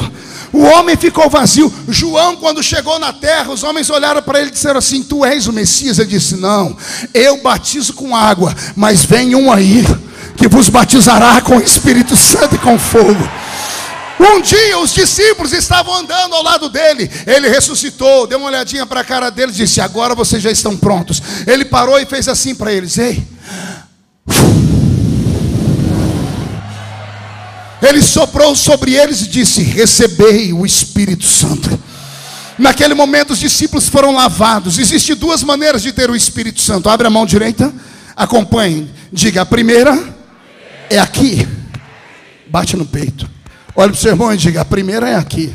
O homem ficou vazio. João, quando chegou na terra, os homens olharam para ele e disseram assim: tu és o Messias? Ele disse: não, eu batizo com água, mas vem um aí que vos batizará com o Espírito Santo e com fogo. Um dia os discípulos estavam andando ao lado dele. Ele ressuscitou, deu uma olhadinha para a cara deles e disse: agora vocês já estão prontos. Ele parou e fez assim para eles: ei. Ele soprou sobre eles e disse: recebei o Espírito Santo. Naquele momento os discípulos foram lavados. Existem 2 maneiras de ter o Espírito Santo. Abre a mão direita, acompanhe, diga: a primeira é aqui. Bate no peito. Olha para o seu irmão e diga: a primeira é aqui.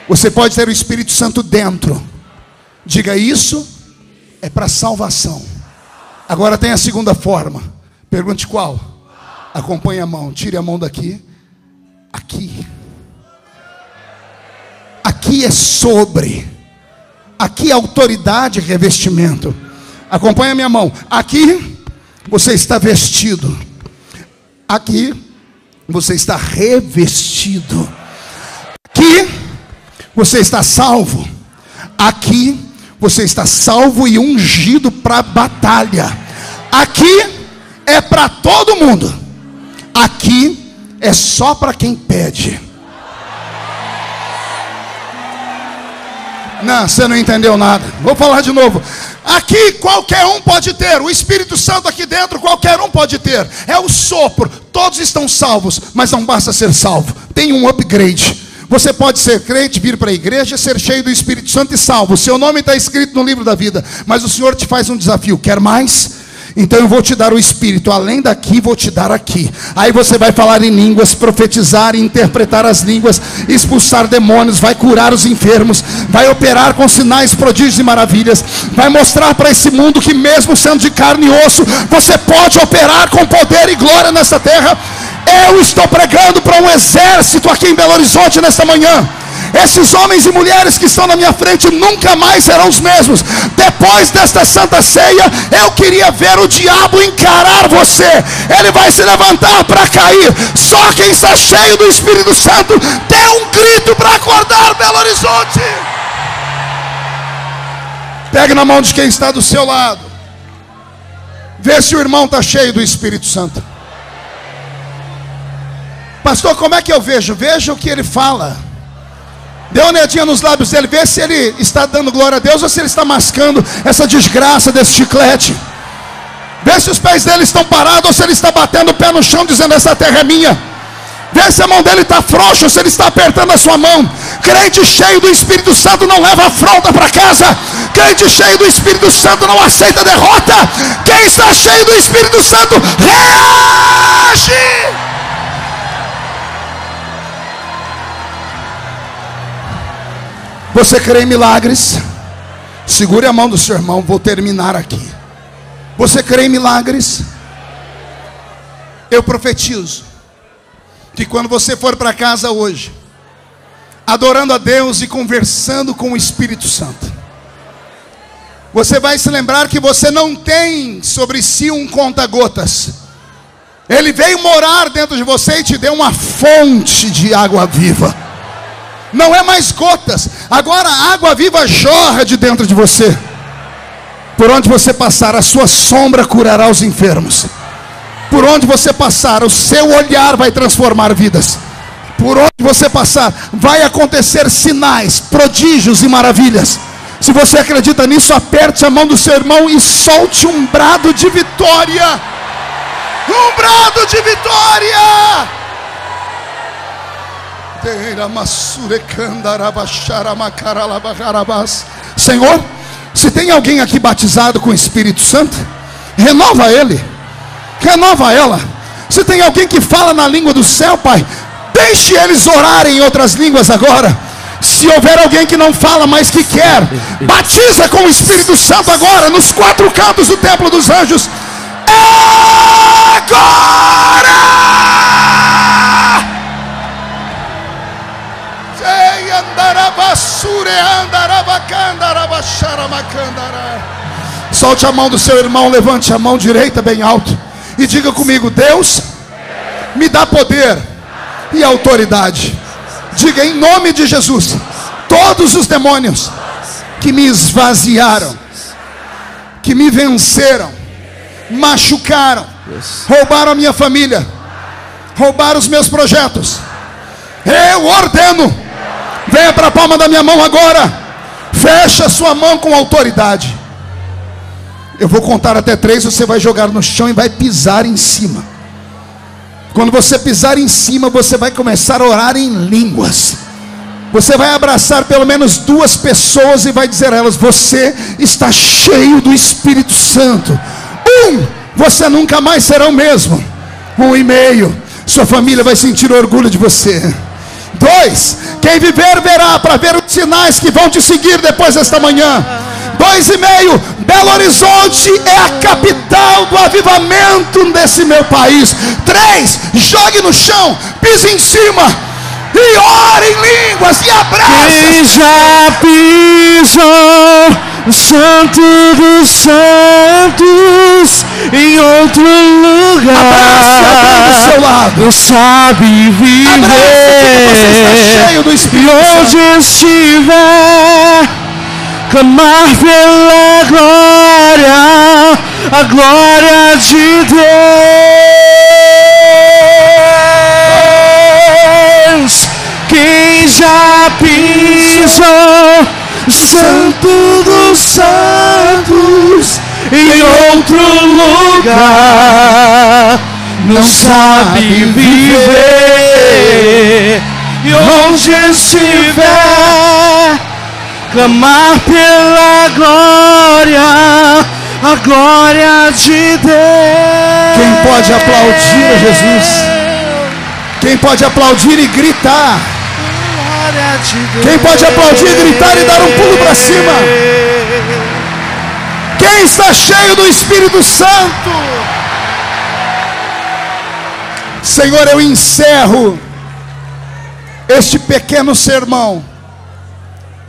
Você pode ter o Espírito Santo dentro. Diga: isso é para salvação. Agora tem a segunda forma. Pergunte qual? Acompanhe a mão, tire a mão daqui. Aqui. Aqui é sobre. Aqui é autoridade e revestimento. Acompanhe a minha mão. Aqui você está vestido. Aqui você está revestido. Aqui você está salvo. Aqui você está salvo e ungido para a batalha. Aqui é para todo mundo. Aqui é só para quem pede. Não, você não entendeu nada. Vou falar de novo. Aqui qualquer um pode ter. O Espírito Santo aqui dentro qualquer um pode ter. É o sopro. Todos estão salvos, mas não basta ser salvo. Tem um upgrade. Você pode ser crente, vir para a igreja, ser cheio do Espírito Santo e salvo. Seu nome está escrito no livro da vida. Mas o Senhor te faz um desafio. Quer mais? Então eu vou te dar o Espírito, além daqui vou te dar aqui. Aí você vai falar em línguas, profetizar, interpretar as línguas, expulsar demônios, vai curar os enfermos, vai operar com sinais, prodígios e maravilhas, vai mostrar para esse mundo que mesmo sendo de carne e osso, você pode operar com poder e glória nessa terra. Eu estou pregando para um exército aqui em Belo Horizonte nesta manhã. Esses homens e mulheres que estão na minha frente nunca mais serão os mesmos. Depois desta santa ceia, eu queria ver o diabo encarar você. Ele vai se levantar para cair. Só quem está cheio do Espírito Santo, dê um grito para acordar Belo Horizonte. Pegue na mão de quem está do seu lado. Vê se o irmão está cheio do Espírito Santo. Pastor, como é que eu vejo? Veja o que ele fala. Dê uma olhadinha nos lábios dele, vê se ele está dando glória a Deus ou se ele está mascando essa desgraça desse chiclete. Vê se os pés dele estão parados ou se ele está batendo o pé no chão dizendo: essa terra é minha. Vê se a mão dele está frouxa ou se ele está apertando a sua mão. Crente cheio do Espírito Santo não leva afronta para casa. Crente cheio do Espírito Santo não aceita derrota. Quem está cheio do Espírito Santo reage. Você crê em milagres? Segure a mão do seu irmão, vou terminar aqui. Você crê em milagres? Eu profetizo que quando você for para casa hoje, adorando a Deus e conversando com o Espírito Santo, você vai se lembrar que você não tem sobre si um conta-gotas. Ele veio morar dentro de você e te deu uma fonte de água viva. Não é mais gotas, agora a água viva jorra de dentro de você. Por onde você passar, a sua sombra curará os enfermos. Por onde você passar, o seu olhar vai transformar vidas. Por onde você passar, vai acontecer sinais, prodígios e maravilhas. Se você acredita nisso, aperte a mão do seu irmão e solte um brado de vitória. Um brado de vitória. Senhor, se tem alguém aqui batizado com o Espírito Santo, renova ele, renova ela. Se tem alguém que fala na língua do céu, Pai, deixe eles orarem em outras línguas agora. Se houver alguém que não fala, mas que quer, batiza com o Espírito Santo agora, nos quatro cantos do templo dos anjos. Agora! Solte a mão do seu irmão, levante a mão direita bem alto e diga comigo: Deus me dá poder e autoridade. Diga em nome de Jesus: todos os demônios que me esvaziaram, que me venceram, machucaram, roubaram a minha família, roubaram os meus projetos, eu ordeno, venha para a palma da minha mão agora. Fecha a sua mão com autoridade. Eu vou contar até 3, você vai jogar no chão e vai pisar em cima. Quando você pisar em cima, você vai começar a orar em línguas. Você vai abraçar pelo menos 2 pessoas e vai dizer a elas: você está cheio do Espírito Santo. 1, você nunca mais será o mesmo. 1,5, sua família vai sentir orgulho de você. 2, quem viver verá, para ver os sinais que vão te seguir depois desta manhã. 2,5, Belo Horizonte é a capital do avivamento desse meu país. 3, jogue no chão, pise em cima e ore em línguas e abrace. Quem já pisou o Santo dos Santos em outro lugar, abrace do seu lado, não sabe viver. Você está cheio do Espírito e onde Santo. estiver, clamar pela glória, a glória de Deus. Santo dos santos, em outro lugar, não sabe viver. E onde estiver, clamar pela glória, a glória de Deus. Quem pode aplaudir a Jesus? Quem pode aplaudir e gritar? Quem pode aplaudir e gritar e dar um pulo para cima? Quem está cheio do Espírito Santo? Senhor, eu encerro este pequeno sermão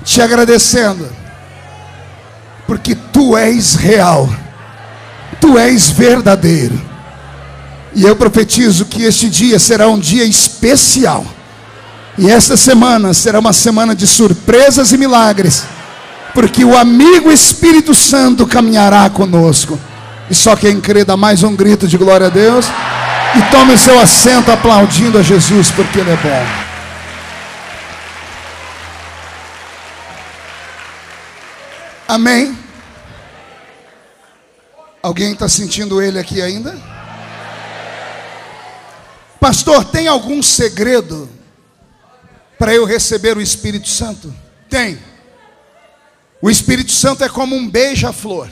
te agradecendo, porque tu és real, tu és verdadeiro. E eu profetizo que este dia será um dia especial. E esta semana será uma semana de surpresas e milagres, porque o amigo Espírito Santo caminhará conosco. E só quem crê dá mais um grito de glória a Deus. E tome o seu assento aplaudindo a Jesus, porque Ele é bom. Amém? Alguém está sentindo Ele aqui ainda? Pastor, tem algum segredo para eu receber o Espírito Santo? Tem. O Espírito Santo é como um beija-flor.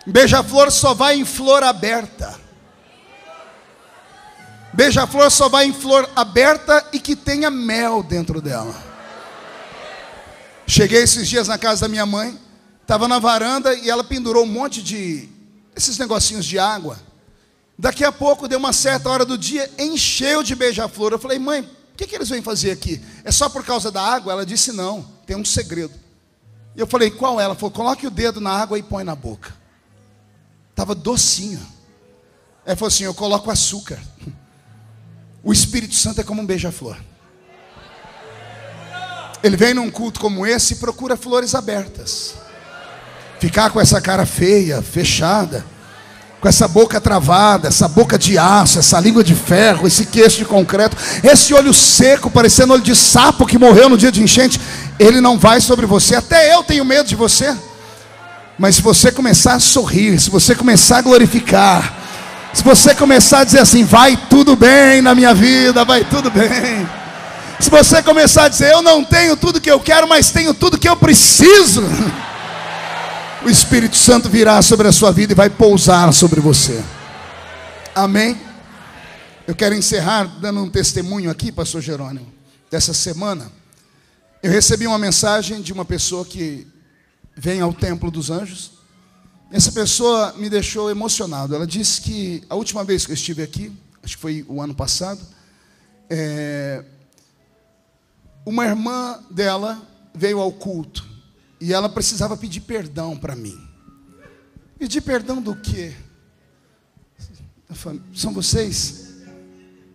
Beija-flor só vai em flor aberta. Beija-flor só vai em flor aberta e que tenha mel dentro dela. Cheguei esses dias na casa da minha mãe, estava na varanda e ela pendurou um monte de esses negocinhos de água. Daqui a pouco, deu uma certa hora do dia, encheu de beija-flor. Eu falei, mãe, o que eles vêm fazer aqui? É só por causa da água? Ela disse, não, tem um segredo. E eu falei, qual é? Ela falou, coloque o dedo na água e põe na boca. Estava docinho. Ela falou assim, eu coloco açúcar. O Espírito Santo é como um beija-flor. Ele vem num culto como esse e procura flores abertas. Ficar com essa cara feia, fechada, com essa boca travada, essa boca de aço, essa língua de ferro, esse queixo de concreto, esse olho seco, parecendo olho de sapo que morreu no dia de enchente, ele não vai sobre você. Até eu tenho medo de você. Mas se você começar a sorrir, se você começar a glorificar, se você começar a dizer assim, vai tudo bem na minha vida, vai tudo bem. Se você começar a dizer, eu não tenho tudo que eu quero, mas tenho tudo que eu preciso, o Espírito Santo virá sobre a sua vida e vai pousar sobre você. Amém? Eu quero encerrar dando um testemunho aqui, pastor Jerônimo. Dessa semana, eu recebi uma mensagem de uma pessoa que vem ao Templo dos Anjos. Essa pessoa me deixou emocionado. Ela disse que a última vez que eu estive aqui, acho que foi o ano passado, uma irmã dela veio ao culto e ela precisava pedir perdão para mim. Pedir perdão do quê? São vocês,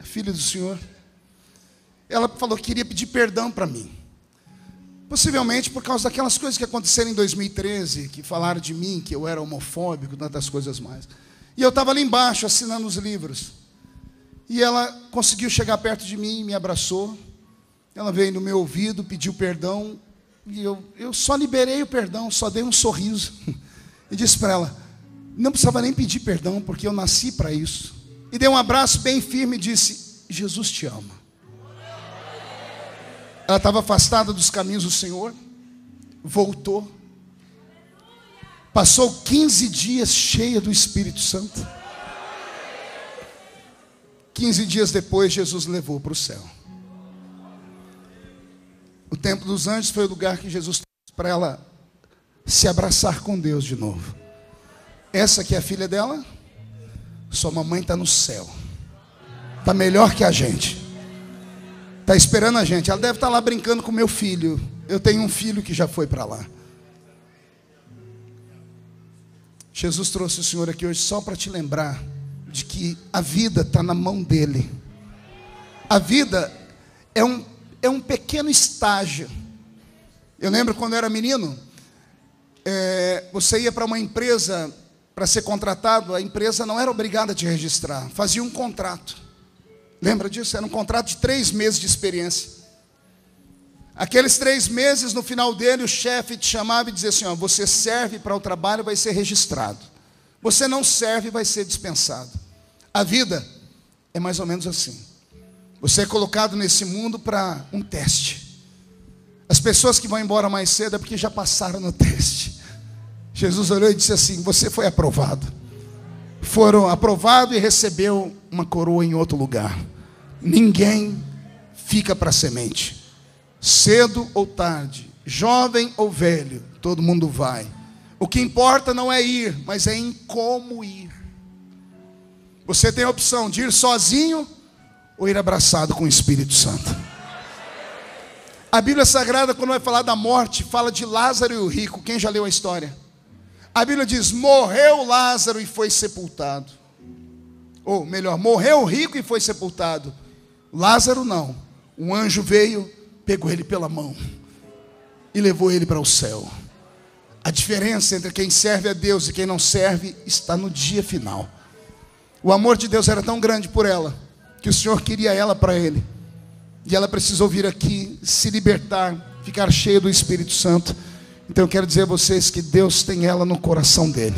filho do Senhor? Ela falou que queria pedir perdão para mim. Possivelmente por causa daquelas coisas que aconteceram em 2013, que falaram de mim, que eu era homofóbico, tantas coisas mais. E eu estava ali embaixo assinando os livros. E ela conseguiu chegar perto de mim, me abraçou. Ela veio no meu ouvido, pediu perdão. E eu só liberei o perdão, só dei um sorriso. E disse para ela, não precisava nem pedir perdão, porque eu nasci para isso. E dei um abraço bem firme e disse, Jesus te ama. Ela estava afastada dos caminhos do Senhor, voltou, passou 15 dias cheia do Espírito Santo. 15 dias depois, Jesus levou para o céu. O Templo dos Anjos foi o lugar que Jesus trouxe para ela se abraçar com Deus de novo. Essa que é a filha dela, sua mamãe está no céu, está melhor que a gente. Está esperando a gente. Ela deve estar lá brincando com meu filho. Eu tenho um filho que já foi para lá. Jesus trouxe o Senhor aqui hoje só para te lembrar de que a vida está na mão dele. A vida é um pequeno estágio. Eu lembro quando eu era menino, você ia para uma empresa para ser contratado, a empresa não era obrigada a te registrar, fazia um contrato. Lembra disso? Era um contrato de 3 meses de experiência. Aqueles 3 meses, no final dele, o chefe te chamava e dizia assim, ó, você serve para o trabalho, vai ser registrado. Você não serve, vai ser dispensado. A vida é mais ou menos assim. Você é colocado nesse mundo para um teste. As pessoas que vão embora mais cedo é porque já passaram no teste. Jesus olhou e disse assim, você foi aprovado. Foram aprovado e recebeu uma coroa em outro lugar. Ninguém fica para a semente. Cedo ou tarde, jovem ou velho, todo mundo vai. O que importa não é ir, mas é em como ir. Você tem a opção de ir sozinho ou ir abraçado com o Espírito Santo. A Bíblia Sagrada, quando vai falar da morte, fala de Lázaro e o rico. Quem já leu a história? A Bíblia diz, morreu Lázaro e foi sepultado. Ou melhor, morreu o rico e foi sepultado. Lázaro não. Um anjo veio, pegou ele pela mão e levou ele para o céu. A diferença entre quem serve a Deus e quem não serve está no dia final. O amor de Deus era tão grande por ela, que o Senhor queria ela para Ele. E ela precisou vir aqui, se libertar, ficar cheia do Espírito Santo. Então eu quero dizer a vocês que Deus tem ela no coração dele.